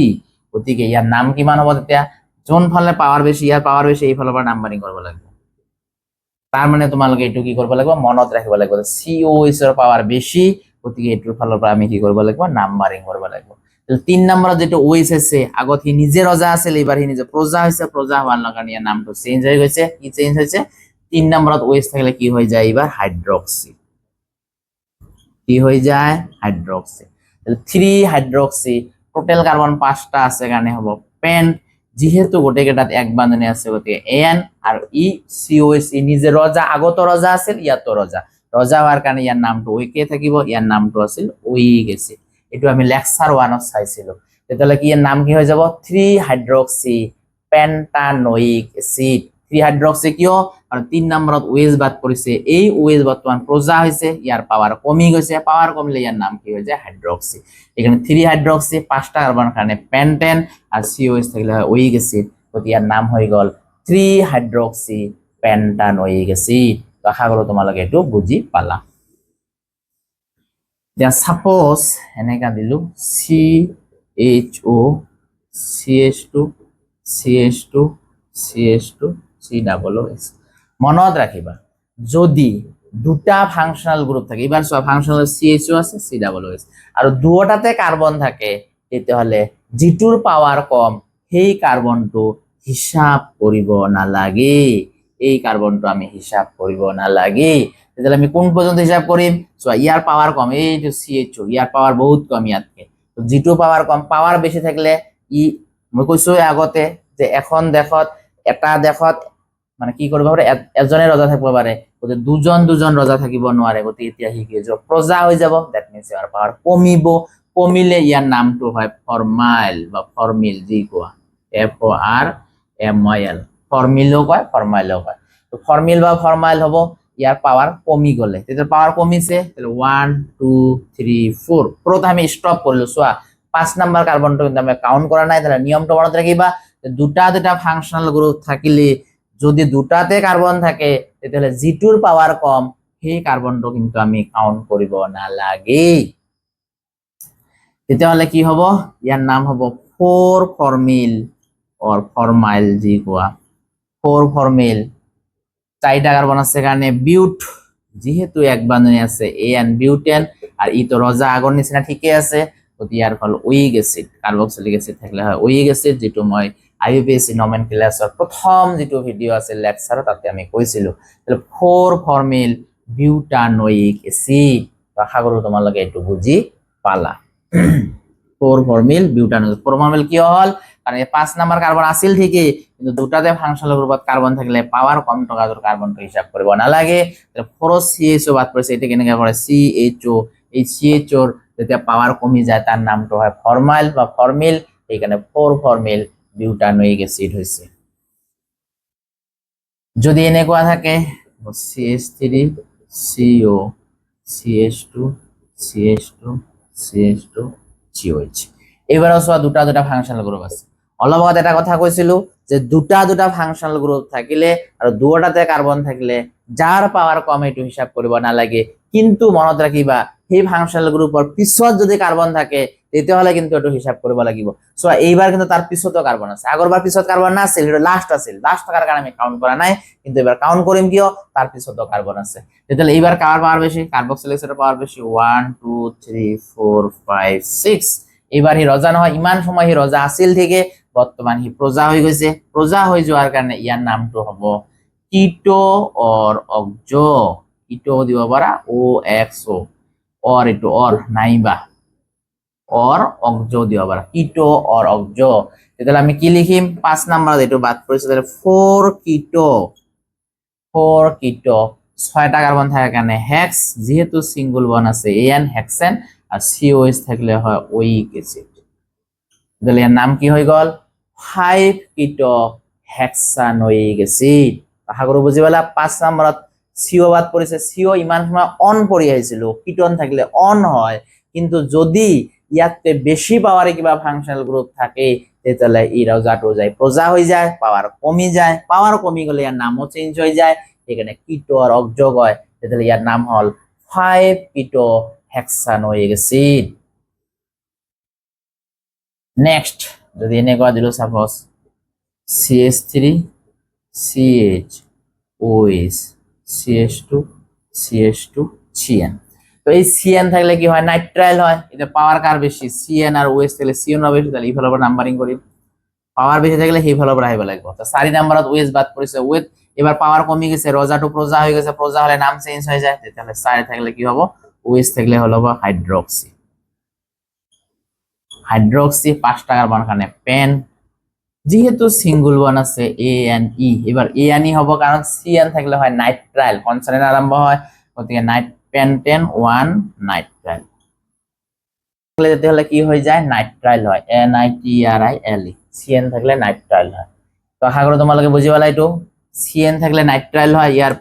গতিকে ইয়াৰ নাম কিমান হ'ব? তেতিয়া যোনফালে পাৱাৰ বেছি, ইয়াৰ পাৱাৰ বেছি, এইফালৰ পৰা নাম্বাৰিং কৰিব লাগিব। তাৰ মানে তোমালোকে এইটো কি কৰিব লাগিব? মনত ৰাখিব লাগিব যে COH ৰ পাৱাৰ বেছি, গতিকে এইটোৰ ফালৰ পৰা আমি কি কৰিব লাগিব? নাম্বাৰিং কৰিব লাগিব। 3 নম্বৰত যেটো OH আছে, আগত সি নিজে ৰজা আছিল, এইবাৰ সি নিজে প্ৰজা হৈছে, প্ৰজা হোৱাৰ কাৰণে ইয়াৰ নামটো চেঞ্জ হৈ গৈছে। কি চেঞ্জ হৈছে? 3 নম্বৰত OH থাকিলে কি হৈ যায়? এইবাৰ হাইড্ৰক্সি। কি হৈ যায়? হাইড্ৰক্সি। 3 হাইড্ৰক্সি, টোটেল কাৰ্বন 5টা আছে কাৰণে হ'ব পেন্ট। যেহেতু গোটেই কেইটাত এক বান্ধনী আছে গতিকে এন, আৰু ই COH নিজে ৰজা, আগতো ৰজা আছিল, ইয়াতো ৰজা হোৱাৰ কাৰণে ইয়াৰ নামটো ওইকে থাকিব, ইয়াৰ নামটো আছিল ওইক এসিড। এইটো আমি লেকচাৰ 1ত চাইছিলো। তেতিয়াহ'লে কি ইয়াৰ নাম কি হৈ যাব? 3 হাইড্ৰক্সি পেন্টানোইক এসিড। 3 হাইড্ৰক্সি কিয়? আৰু 3 নম্বৰত OH বাদ পৰিছে, এই OH বৰ্তমান প্ৰজা হৈছে, ইয়াৰ পাৱাৰ কমি গৈছে, পাৱাৰ কমিলে ইয়াৰ নাম কি হৈ যায়? হাইড্ৰক্সি। এখানে 3 হাইড্ৰক্সি, 5টা কাৰ্বনৰ কাৰণে পেন্টেন, আৰ COH থাকিলে হয় ওইক এসিড, গতিকে ইয়াৰ নাম হৈ গ'ল 3 হাইড্ৰক্সি পেন্টানোইক এসিড। তো আশা কৰো তোমালোকে এইটো বুজি পালা। এতিয়া সাপোজ এনেকা দিলো CHO CH2 CH2 CH2 COOH। মনত ৰাখিবা যদি দুটা ফাংশনাল গ্ৰুপ থাকে, এবাৰ চোৱা ফাংশনাল CHO আছে COOH আৰু দুটাতে কাৰ্বন থাকে, তেতিয়াহ'লে যিটোৰ পাৱাৰ কম সেই কাৰ্বনটো হিসাব কৰিব নালাগে, এই কাৰ্বনটো আমি হিসাব কৰিব নালাগে। তেতিয়াহ'লে আমি কোন পৰ্যন্ত হিসাব কৰিম? চোৱা ইয়াৰ পাৱাৰ কম, এইটো CHO, ইয়াৰ পাৱাৰ বহুত কম ইয়াতকে। তো যিটো পাৱাৰ কম, পাৱাৰ বেছি থাকিলে ই, মই কৈছো আগতে যে এখন দেশত, এটা দেশত মানে কি কৰিব পাৰে? এজনে ৰজা থাকিব পাৰে, গতিকে দুজন ৰজা থাকিব নোৱাৰে। গতিকে এতিয়া সি কি হৈ যাব? প্ৰজা হৈ যাব। দ্যাট মিন্স ইয়াৰ পাৱাৰ কমিব। কমিলে ইয়াৰ নামটো হয় ফৰ্মাইল বা ফৰ্মিল যি কোৱা FORMIL ফৰ্মিলো কয় ফৰ্মাইলো কয় তো ফৰ্মিল বা ফৰ্মাইল হ'ব ইয়াৰ পাৱাৰ কমি গলে তেতিয়া পাৱাৰ কমিছে তাহলে 1 2 3 4 প্রথমে আমি স্টপ করলো সোয়া 5 নাম্বার কার্বনটো কিন্তু আমি কাউন্ট করা নাই তাহলে নিয়মটা মনে রাখিবা দুটা দুটা ফাংশনাল গ্রুপ থাকিলে যদি দুটাতে কার্বন থাকে তাহলে G2 পাওয়ার কম সেই কার্বনটো কিন্তু আমি কাউন্ট কৰিব নালাগে তেতিয়াহলে কি হ'ব ইয়াৰ নাম হ'ব 4 ফৰ্মিল অৰ ফৰ্মাইল যি কোৱা 4 ফৰ্মিল চাৰিটা কার্বন আছে কারণে বিউট যেহেতু এক বান্ধনী আছে এন বিউটেন আর ই তো রজা আগৰ নিচিনা ঠিকই আছে গতি ইয়াৰ ফল উইক এসিড কাৰ্বক্সিলিক এসিড থাকলে হয় উইক এসিড যেটো মই আইইউপিএসসি নমেনক্লেচাৰ প্ৰথম যেটো ভিডিও আছে লেকচাৰ তাতে আমি কৈছিলো তাহলে 4 ফৰ্মিল বিউটানোইক এসিড আশা কৰো তোমালোকে এটো বুজি পালা 4 ফৰ্মিল বিউটানোইক ফৰ্মাল কি হল কারণ 5 নাম্বার কার্বন আছিল ঠিকই কিন্তু দুটাতে ফাংশনাল গ্রুপত কার্বন থাকলে পাওয়ার কম টকাটোৰ কাৰ্বনটো হিসাব কৰিব নালাগে 4CHO বাদ পৰিছে এটা কেনেকৈ কৰে CHO এই CHOৰ যেতিয়া পাওয়াৰ কমি যায় তাৰ নামটো হয় ফৰ্মাইল বা ফৰ্মিল এইখানে 4 ফৰ্মিল বিউটানোইক এসিড হৈছে যদি এনেকুৱা থাকে CH3 CO CH2 CH2 CH2 COH এবারে সোয়া দুটা দুটা ফাংশনাল গ্রুপ আছে অলপ আগত এটা কথা কৈছিলো যে দুটা দুটা ফাংশনাল গ্রুপ থাকিলে আর দুটাতে কার্বন থাকিলে যার পাওয়ার কম এটো হিসাব কৰিব নালাগে কিন্তু মনত ৰাখিবা সেই ফাংশনাল গ্ৰুপৰ পিছত যদি কাৰ্বন থাকে তেতিয়াহলে কিন্তু এটো হিসাব কৰিব লাগিব সো এইবাৰ কিন্তু তাৰ পিছতো কাৰ্বন আছে আগৰবাৰ পিছত কাৰ্বন না আছিল এটা লাস্ট থাকাৰ কাৰণে আমি কাউন্ট কৰা নাই কিন্তু এবাৰ কাউন্ট কৰিম কিয় তাৰ পিছতো কাৰ্বন আছে তেতিয়াহলে এইবাৰ কাৰ পাওয়াৰ বেশি কাৰ্বক্সিলিক এসিডৰ পাওয়ার বেশি 1 2 3 4 5 6 এবার হি রজা নহয় ইমান সময় হি রজা আছিল থেকে বর্তমান হি প্রজা হৈ গৈছে প্রজা হৈ যোৱাৰ কাৰণে ইয়াৰ নামটো হ'ব কিটো অৰ অক্সো কিটো দিব পাৰা OXO অৰ এটো অৰ নাইবা অৰ অক্সো দিব পাৰা কিটো অৰ অক্সো তেতিয়াহলে আমি কি লিখিম 5 নাম্বাৰত এটো বাদ পৰিছে তাহলে 4 কিটো 6টা কার্বন থাকার কারণে হেক্স যেহেতু সিঙ্গল বন্ড আছে এন হেক্সেন আর COH থাকলে হয় ওইক অ্যাসিড তাহলে এর নাম কি হয়ে গেল 5 কিটো হেক্সানোইক অ্যাসিড আশা কৰো বুজি পালা 5 নম্বৰত CO বাদ পৰিছে CO ইমান সময় অন পৰি আহিছিল কিটোন থাকিলে অন হয় কিন্তু যদি ইয়াতে বেশি পাওয়ারে কিবা ফাংশনাল গ্রুপ থাকে তেতিয়ালে ই রজাটো যায় প্রজা হৈ যায় পাওয়ার কমি যায় পাওয়ার কমি গলে ইয়াৰ নামও চেঞ্জ হৈ যায় এখানে কিটো আৰ অক্সো হয় তেতিয়ালে ইয়াৰ নাম হল 5 কিটো হেক্সানোইক অ্যাসিড নেক্সট যদি এনেকুৱা দিলো suppose CH3 CH OH CH2 CH2 CN তো এই CN থাকলে কি হয় নাইট্রাইল হয় এটা পাওয়ার কার বেশি CN আর OH থাকলে CN হবে তাহলে এই ফলৰ নাম্বাৰিং কৰি পাওয়াৰ বেশি থাকলে সেই ফলৰ আহিব লাগিব তো 4 নম্বৰত OH বাদ পৰিছে OH এবার পাওয়ার কমি গেছে রজাটো প্রজা হৈ গেছে প্রজা হলে নাম চেঞ্জ হৈ যায় তাহলে 4 থাকলে কি হবে OH থাকলে হলো হাইড্রক্সি হাইড্রক্সি 5টা কার্বন কারণে পেন যেহেতু সিঙ্গল বন্ড আছে ANE এবার ANE হবে কারণ CN থাকলে হয় নাইট্রাইল কনসোনেন্ট আরম্ভ হয় গতিকে নাইট পেন্টেন 1 নাইট্রাইল থাকলে যেতে হলে কি হয়ে যায় নাইট্রাইল হয় NITRILE CN থাকলে নাইট্রাইল হয় তো আশা কৰো তোমালোকে বুজি পালা এটো CN থাকলে নাইট্ৰাইল হয় ইয়াৰ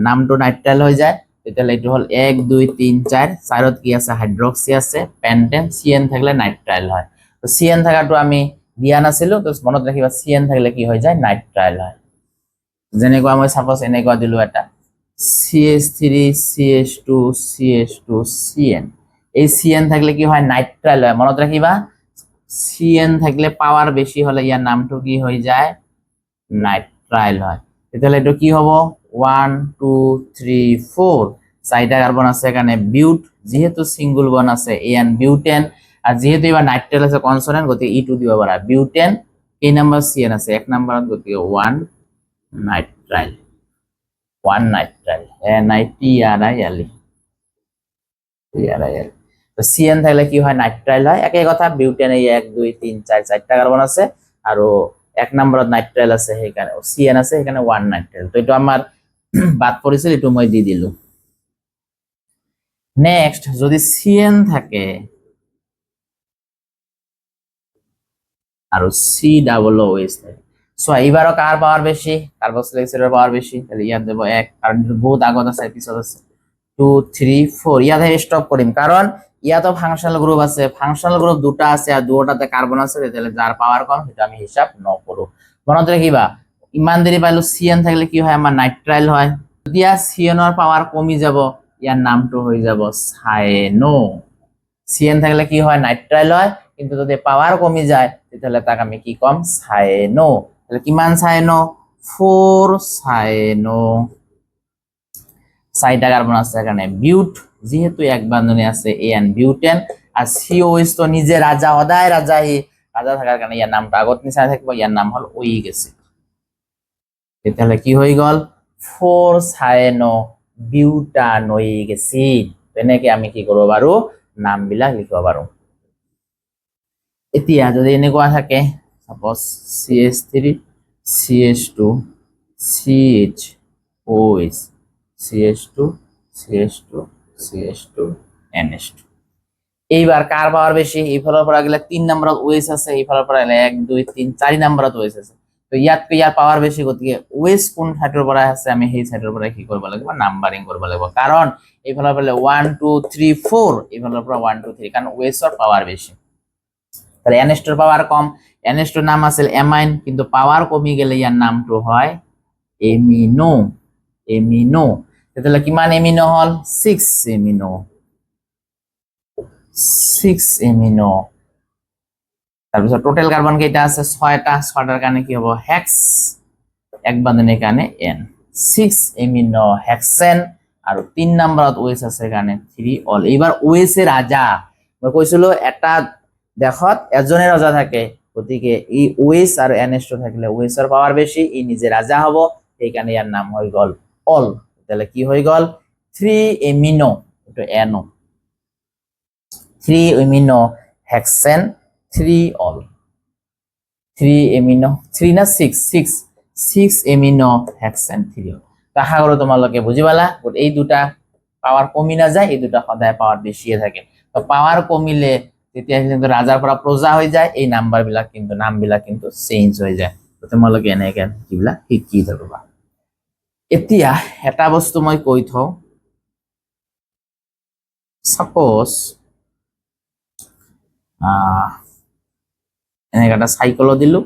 নামটো নাইট্ৰাইল হৈ যায় তেতিয়ালে এটো হল 1 2 3 4 চাৰত কি আছে হাইড্ৰক্সি আছে পেন্টেন CN থাকলে নাইট্ৰাইল হয় তো CN থাকাটো আমি দিয়া নাছিল তো মনত ৰাখিবা CN থাকলে কি হৈ যায় নাইট্ৰাইল হয় যেনেকুৱা মই সাপোজ এনেকুৱা দিলো এটা CH3 CH2 CH2 CN এই CN থাকলে কি হয় নাইট্রাইল হয় মনত ৰাখিবা CN থাকলে পাওয়াৰ বেশি হলে ইয়াৰ নামটো কি হৈ যায় নাইট্রাইল হয় তেতিয়ালে এটো কি হ'ব 1 2 3 4 চাৰিটা কার্বন আছে এখানে বিউট যেহেতু সিঙ্গল বন্ড আছে এন বিউটেন আর যেহেতু এবার নাইট্রাইল আছে কনসোনেন্ট গতি E2 দিব পারা বিউটেন এই নাম্বার CN আছে এক নম্বৰত গতি 1 নাইট্রাইল NITRILE তো CN থাকলে কি হয় নাইট্রাইল হয় একই কথা বিউটেন এই 1 2 3 4 চারটা কার্বন আছে আর এক নম্বৰত নাইট্ৰাইল আছে সেইকাৰণে CN আছে সেইকাৰণে 1 নাইট্ৰাইল তো এটো আমাৰ বাদ পৰিছিল এটো মই দি দিলো নেক্সট যদি CN থাকে আৰু চি ডাবল ও এইচ থাকে সো এইবাৰো কাৰ পাৱাৰ বেছি কাৰ্বক্সিলিক এসিডৰ পাৱাৰ বেছি তাহলে ইয়াত দেব 1 কাৰণ বহুত আগত আছে পিছত আছে 2 3 4 ইয়াতে স্টপ কৰিম কাৰণ ইয়াতো ফাংশনাল গ্রুপ আছে ফাংশনাল গ্রুপ দুটা আছে আর দুটাতে কার্বন আছে তাহলে যার পাওয়ার কম সেটা আমি হিসাব নকৰো মনত ৰাখিবা ইমান দেৰি পাইলো সিএন থাকলে কি হয় আমাৰ নাইট্ৰাইল হয় যদি সিএনৰ পাওয়াৰ কমি যাব ইয়াৰ নামটো হৈ যাব সাইনো সিএন থাকলে কি হয় নাইট্রাইল হয় কিন্তু যদি পাওয়ার কমি যায় তাহলে তাক আমি কি কম সাইনো তাহলে কিমান সাইনো 4 সাইনো 4টা কার্বন আছে এখানে বিউট যেহেতু এক বন্ধনে আছে এন বিউটেন আর সিওএইচ তো নিজে রাজা সদায় রাজাই রাজা থাকার কারণে ইয়ার নামটা আগত নিচা থাকবে ইয়ার নাম হল ওইক অ্যাসিড তাহলে কি হয়ে গেল 4 সাইনো বিউটানোইক অ্যাসিড এনেকে আমি কি করব পাৰো নাম বিলাক লিখিব পাৰো এতিয়া যদি এনেকুৱা থাকে suppose CH3 CH2 CHOH CH2 CH2 CH2 NH2 এইবার কার পাওয়ার বেশি এই ফলার পর গেলে 3 নম্বরত ওএইচ আছে এই ফলার পর 1 2 3 4 নম্বরত ওএইচ আছে তো ইয়াতকে ইয়ার পাওয়ার বেশি গতিকে ওএইচ কোন সাইডৰ পৰা আছে আমি সেই সাইডৰ পৰা কি কৰিব লাগিব নাম্বাৰিং কৰিব লাগিব কাৰণ এই ফলাৰ পৰ 1 2 3 4 এই ফলাৰ পৰ 1 2 3 কাৰণ ওএইচৰ পাওয়ার বেশি তাহলে NH2 এর পাওয়ার কম NH2 এর নাম আছে অ্যামাইন কিন্তু পাওয়ার কমি গেলে ইয়ার নামটো হয় এমিনো এমিনো তাহলে কিমান এমিনো হল 6 এমিনো 6 এমিনো তারপর টোটাল কার্বন কেইটা আছে 6টা 6টার কারণে কি হবে হেক্স এক বন্ধনের কারণে n 6 এমিনো হেক্সেন আর 3 নম্বরত ওএইচ আছে কারণে 3 অল এবার ওএইচ এর রাজা মই কইছিল এটা দেখত এজনে রাজা থাকে গতিকে এই ওএইচ আর NH2 থাকলে ওএইচ এর পাওয়ার বেশি এই নিজে রাজা হবো এই কারণে এর নাম হই গল অল তাহলে কি হই গল 3 এমিনো এটা NO 3 amino hexane 3 all 3 amino 3 না 6 এমিনো হেক্সেন 3 অল আশা কৰো তোমালোকে বুজি পালা এই দুটা পাওয়ার কমি না যায় এই দুটা সদায় পাওয়ার বেশিয়ে থাকে তো পাওয়ার কমিলে তেতিয়া কিন্তু ৰাজাৰ পৰা প্ৰজা হৈ যায় এই নাম্বার বিলাক কিন্তু নাম বিলাক কিন্তু চেঞ্জ হৈ যায় তো তোমালোকে এনেকে কিবিলাক শিকি যাবা এতিয়া এটা বস্তু মই কৈ থও সাপোজ এনেকে একটা সাইকেল দিলো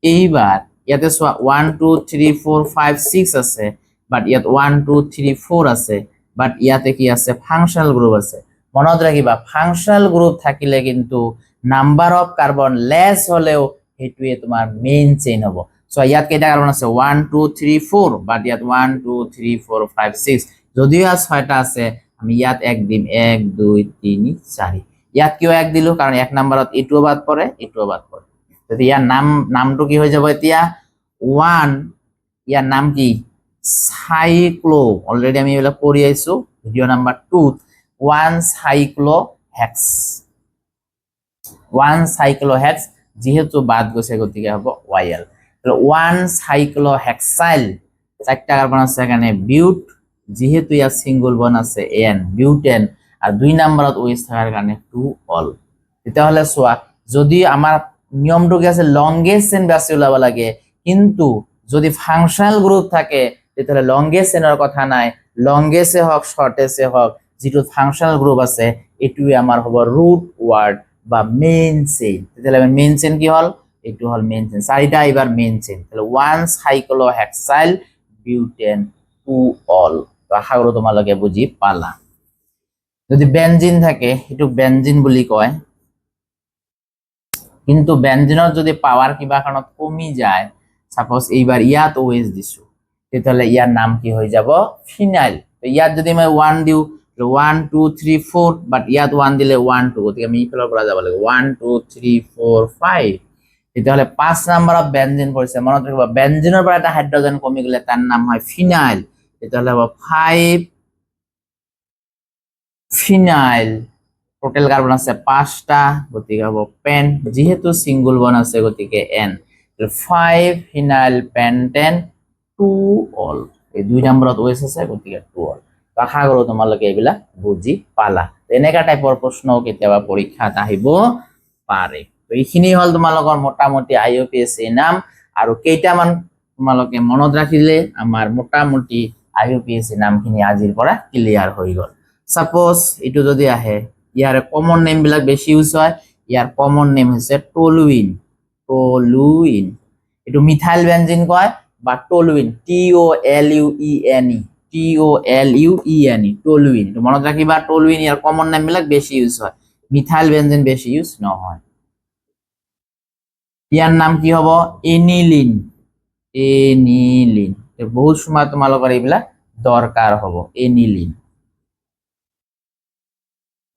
এইবার ইয়াতে 1 2 3 4 5 6 আছে বাট ইয়াত 1 2 3 4 আছে বাট ইয়াতে কি আছে ফাংশনাল গ্রুপ আছে মনত রাখিবা ফাংশনাল গ্রুপ থাকিলে কিন্তু নাম্বার অফ কার্বন লেস হলেও হেতুয়ে তোমার মেইন চেইন হবো সো ইয়াত কেইটা কার্বন আছে 1 2 3 4 বাট ইয়াত 1 2 3 4 5 6 যদিও আজ 6টা আছে আমি ইয়াত এক দিম 1 2 3 4 ইয়াত কিয় এক দিলো কারণ এক নম্বরত এটুও বাদ পড়ে এটুও বাদ পড়ে তো ইয়ার নামটো কি হৈ যাব এতিয়া 1 ইয়ার নাম কি সাইক্লো অলরেডি আমি এগুলা পড়ি আইছো ভিডিও নাম্বার 2 1 সাইক্লোহেক্স 1 সাইক্লোহেক্স যেহেতু বাদ গৈছে গতিকে হ'ব YL তাহলে 1 সাইক্লোহেক্সাইল চারটা কার্বন আছে এখানে বিউট যেহেতু ইয়ার সিঙ্গল বন্ড আছে N বিউটেন আর 2 নম্বরত OH থাকার কারণে 2 অল তাহলে সোয়া যদি আমার নিয়মটো কি আছে লংগেস্ট চেইন বাছি ওলাব লাগে কিন্তু যদি ফাংশনাল গ্রুপ থাকে তাহলে লংগেস্ট চেইনৰ কথা নাই লংগেস্টে হোক শর্টেস্টে হোক যেটো ফাংশনাল গ্রুপ আছে এটুই আমার হ'ব রুট ওয়ার্ড বা মেইন চেইন তাহলে মেইন চেইন কি হল এটু হল মেইন চেইন চাৰিটা এবাৰ মেইন চেইন তাহলে 1 সাইক্লোহেক্সাইল বিউটেন 2 অল তো আশা কৰো তোমালোকে বুজি পালা যদি বেনজিন থাকে এটু বেনজিন বুলি কয় কিন্তু বেনজিনৰ যদি পাওয়ার কিবা কারণত কমি যায় সাপোজ এইবার ইয়াত ওএইচ দিছো তাহলে ইয়ার নাম কি হৈ যাব ফিনাইল তো ইয়াত যদি মই 1 দিও 1 2 3 4 বাট ইয়াত 1 দিলে 1 2 গতিকে আমি ইফালৰ পৰা যাব লাগিব 1 2 3 4 5 তাহলে 5 নাম্বাৰ অফ বেনজিন পৰিছে মনত ৰাখিবা বেনজিনৰ পৰা এটা হাইড্রোজেন কমি গলে তার নাম হয় ফিনাইল তাহলে হ'ব 5 ফিনাইল টোটাল কার্বন আছে 5টা গতিকে হ'ব পেন যেহেতু সিঙ্গল বন্ড আছে গতিকে N 5 ফিনাইল পেন্টেন 2 অল এই 2 নম্বরত OH আছে গতিকে 2 অল তো আশা কৰো তোমালোকে এইবিলাক বুজি পালা এনেকা টাইপৰ প্ৰশ্ন কেতিয়াবা পৰীক্ষাত আহিব পাৰে তো এইখিনি হল তোমালোকৰ মোটামুটি IUPAC নাম আৰু কেইটামান তোমালোকে মনত ৰাখিলে আমাৰ মোটামুটি IUPAC নামখিনি আজিৰ পৰা ক্লিয়াৰ হৈ গল সাপোজ এটো যদি আহে ইয়াৰ কমন নেম বিলাক বেছি ইউজ হয় ইয়াৰ কমন নেম হৈছে টলুইন টলুইন এটো মিথাইল বেনজিন কয় বা টলুইন TOLUENE টলুইন তো মনত ৰাখিবা টলুইন ইয়াৰ কমন নেম বিলাক বেছি ইউজ হয় মিথাইল বেনজিন বেছি ইউজ নহয় ইয়াৰ নাম কি হ'ব এনিলিন এনিলিন বহুত সময় তোমালোকৰ এইবিলাক দৰকাৰ হ'ব এনিলিন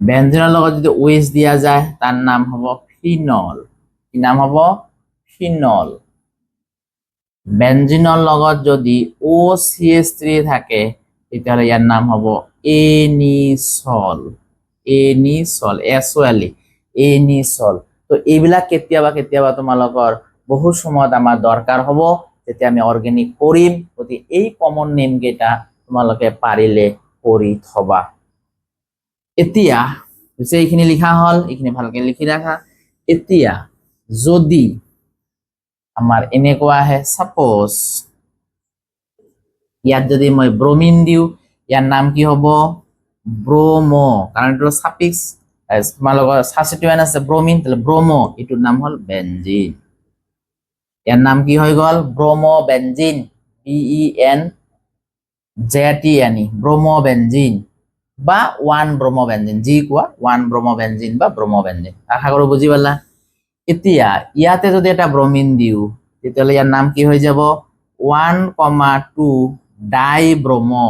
বেনজিনৰ লগত যদি OH দিয়া যায় তাৰ নাম হ'ব ফিনল কি নাম হ'ব ফিনল বেনজিনৰ লগত যদি OCH3 থাকে তেতিয়াহ'লে ইয়াৰ নাম হ'ব এনিসল এনিসল SOL এনিসল তো এইবিলাক কেতিয়াবা তোমালোকৰ বহু সময়ত আমাৰ দৰকাৰ হ'ব যেতিয়া আমি অৰ্গেনিক কৰিম গতি এই কমন নেম কেইটা তোমালোকে পাৰিলে কৰি থবা এতিয়া যে এইখিনি লিখা হল এইখিনি ভালকে লিখি ৰাখা এতিয়া যদি আমাৰ এনেকুৱা আহে সাপোজ ইয়াত যদি মই ব্ৰোমিন দিও ইয়াৰ নাম কি হ'ব ব্ৰোমো কাৰণ এটো সাফিক্স তোমালোকৰ সাবস্টিটিউয়েন্ট আছে ব্ৰোমিন তাহলে ব্ৰোমো এটোৰ নাম হল বেনজিন ইয়াৰ নাম কি হৈ গল ব্ৰোমো বেনজিন BENZENE ব্ৰোমো বেনজিন বা 1 ব্ৰোমো বেনজিন জি কোৱা 1 ব্ৰোমো বেনজিন বা ব্ৰোমো বেনজিন আশা কৰো বুজি পালা এতিয়া ইয়াতে যদি এটা ব্ৰোমিন দিও তেতিয়াহলে ইয়াৰ নাম কি হৈ যাব 1,2 ডাই ব্ৰোমো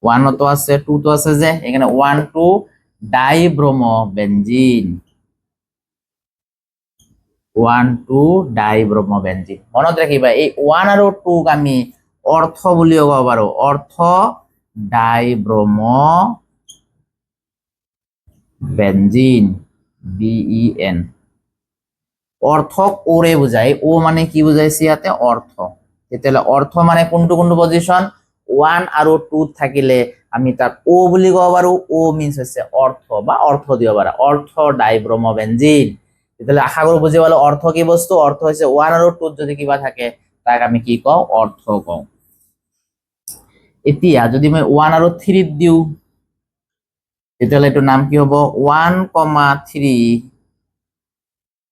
1 তো আছে 2 তো আছে যে এখানে 1,2 ডাই ব্ৰোমো বেনজিন 1,2 ডাই ব্ৰোমো বেনজিন মনত ৰাখিবা এই 1 আৰু 2 ক আমি অৰ্থ বুলি ক'ব পাৰো অৰ্থ ডাই ব্ৰোমো বেনজিন BEN অৰ্থ ওৰে বুজায় ও মানে কি বুজাইছে ইয়াতে অৰ্থ তেতিয়ালে অৰ্থ মানে কোনটো পজিশন 1 আৰু 2 থাকিলে আমি তাক ও বুলি ক'ব পাৰো ও মিন্স হৈছে অৰ্থ বা অৰ্থ দিব পাৰা অৰ্থ ডাইব্ৰোমো বেনজিন তেতিয়ালে আশা কৰো বুজি পালো অৰ্থ কি বস্তু অৰ্থ হৈছে 1 আৰু 2 যদি কিবা থাকে তাক আমি কি কওঁ অৰ্থ কওঁ এতিয়া যদি মই 1 আৰু 3 দিও তেতিয়ালে এটো নাম কি হ'ব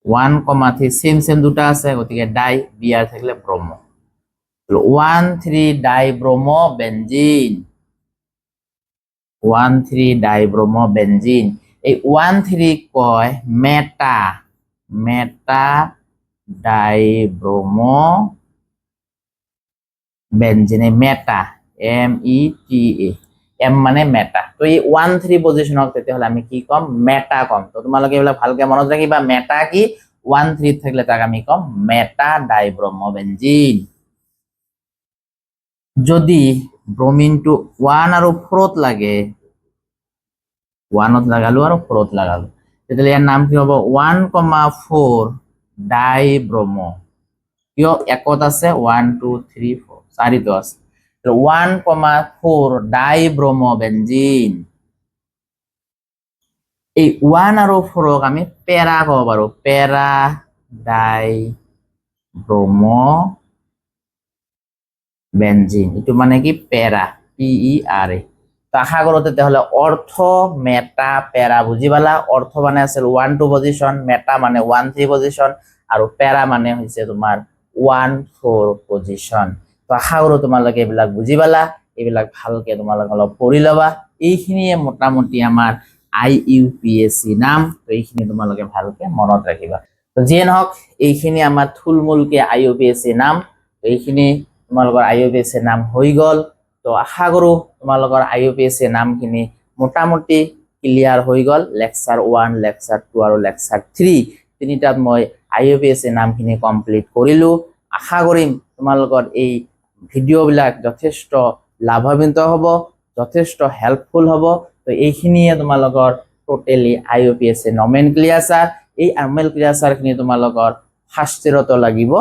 1,3 সেম দুটা আছে গতিকে ডাই বিআর থাকলে ব্রোমো 1,3 ডাই ব্রোমো বেনজিন 1,3 ডাই ব্রোমো বেনজিন এই 1,3 কয় মেটা ডাই ব্রোমো বেনজিন মেটা META এম মানে মেটা তো এই 1,3 পজিশনক তেতিয়াহলে আমি কি কম মেটা কম তো তোমালোকে এগুলা ভালকে মনত রাখিবা মেটা কি 1,3 থাকলে তাক আমি কম মেটা ডাইব্রোমো বেনজিন যদি ব্রোমিন টু 1 আৰু 4 ত লাগে 1 ত লাগালো আৰু 4 ত লাগালো তেতিয়াহলে ইয়াৰ নাম কি হ'ব 1,4 ডাইব্ৰোমো কিয় একত আছে 1 2 3 4 চাৰিটো আছে 1,4 ডাইব্ৰোমো বেনজিন এই 1 আৰু 4 ক আমি পেৰা ক'ব পাৰো পেৰা ডাইব্ৰোমো বেনজিন এটো মানে কি পেৰা PERA তো আশা কৰো তেতিয়াহলে অৰ্থ মেটা পেৰা বুজি পালা অৰ্থ মানে আছিল 1 2 পজিশন মেটা মানে 1 3 পজিশন আৰু পেৰা মানে হৈছে তোমাৰ 1 4 পজিশন তো আশা কৰো তোমালোকে এইবিলাক বুজি পালা এইবিলাক ভালকে তোমালোকে অলপ পঢ়ি লবা এইখিনিয়ে মোটামুটি আমাৰ IUPAC নাম তো এইখিনি তোমালোকে ভালকে মনত ৰাখিবা তো যিয়ে নহওক এইখিনি আমাৰ থুলমুলকে IUPAC নাম তো এইখিনি তোমালোকৰ IUPAC নাম হৈ গল তো আশা কৰো তোমালোকৰ IUPAC নামখিনি মোটামুটি ক্লিয়াৰ হৈ গল লেকচাৰ 1 লেকচাৰ 2 আৰু লেকচাৰ 3 তিনিটাত মই IUPAC নামখিনি কমপ্লিট কৰিলো আশা কৰিম তোমালোকৰ এই ভিডিও বিলাক যথেষ্ট লাভান্বিত হ'ব যথেষ্ট হেল্পফুল হ'ব তো এইখিনিয়ে তোমালোকৰ টোটালি IUPAC নমেনক্লিয়াৰ এই নমেনক্লিয়াৰ খিনি তোমালোকৰ ফাৰ্ষ্ট ইয়াৰতো লাগিব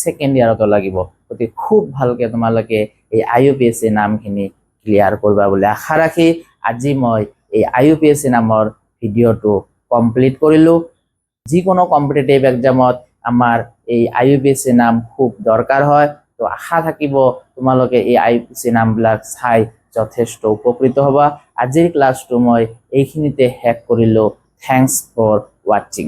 সেকেন্ড ইয়াৰতো লাগিব গতি খুব ভালকে তোমালোকে এই IUPAC নামখিনি ক্লিয়াৰ কৰিবা বুলি আশা ৰাখি আজি মই এই IUPAC নামৰ ভিডিওটো কমপ্লিট কৰিলো যিকোনো কম্পিটিটিভ এক্সামত আমাৰ এই IUPAC নাম খুব দৰকাৰ হয়। তো আশা থাকিব তোমালোকে এই IUPAC নামবিলাক চাই যথেষ্ট উপকৃত হবা। আজিৰ ক্লাছটো মই এইখিনিতে শেষ কৰিলোঁ। Thanks for watching.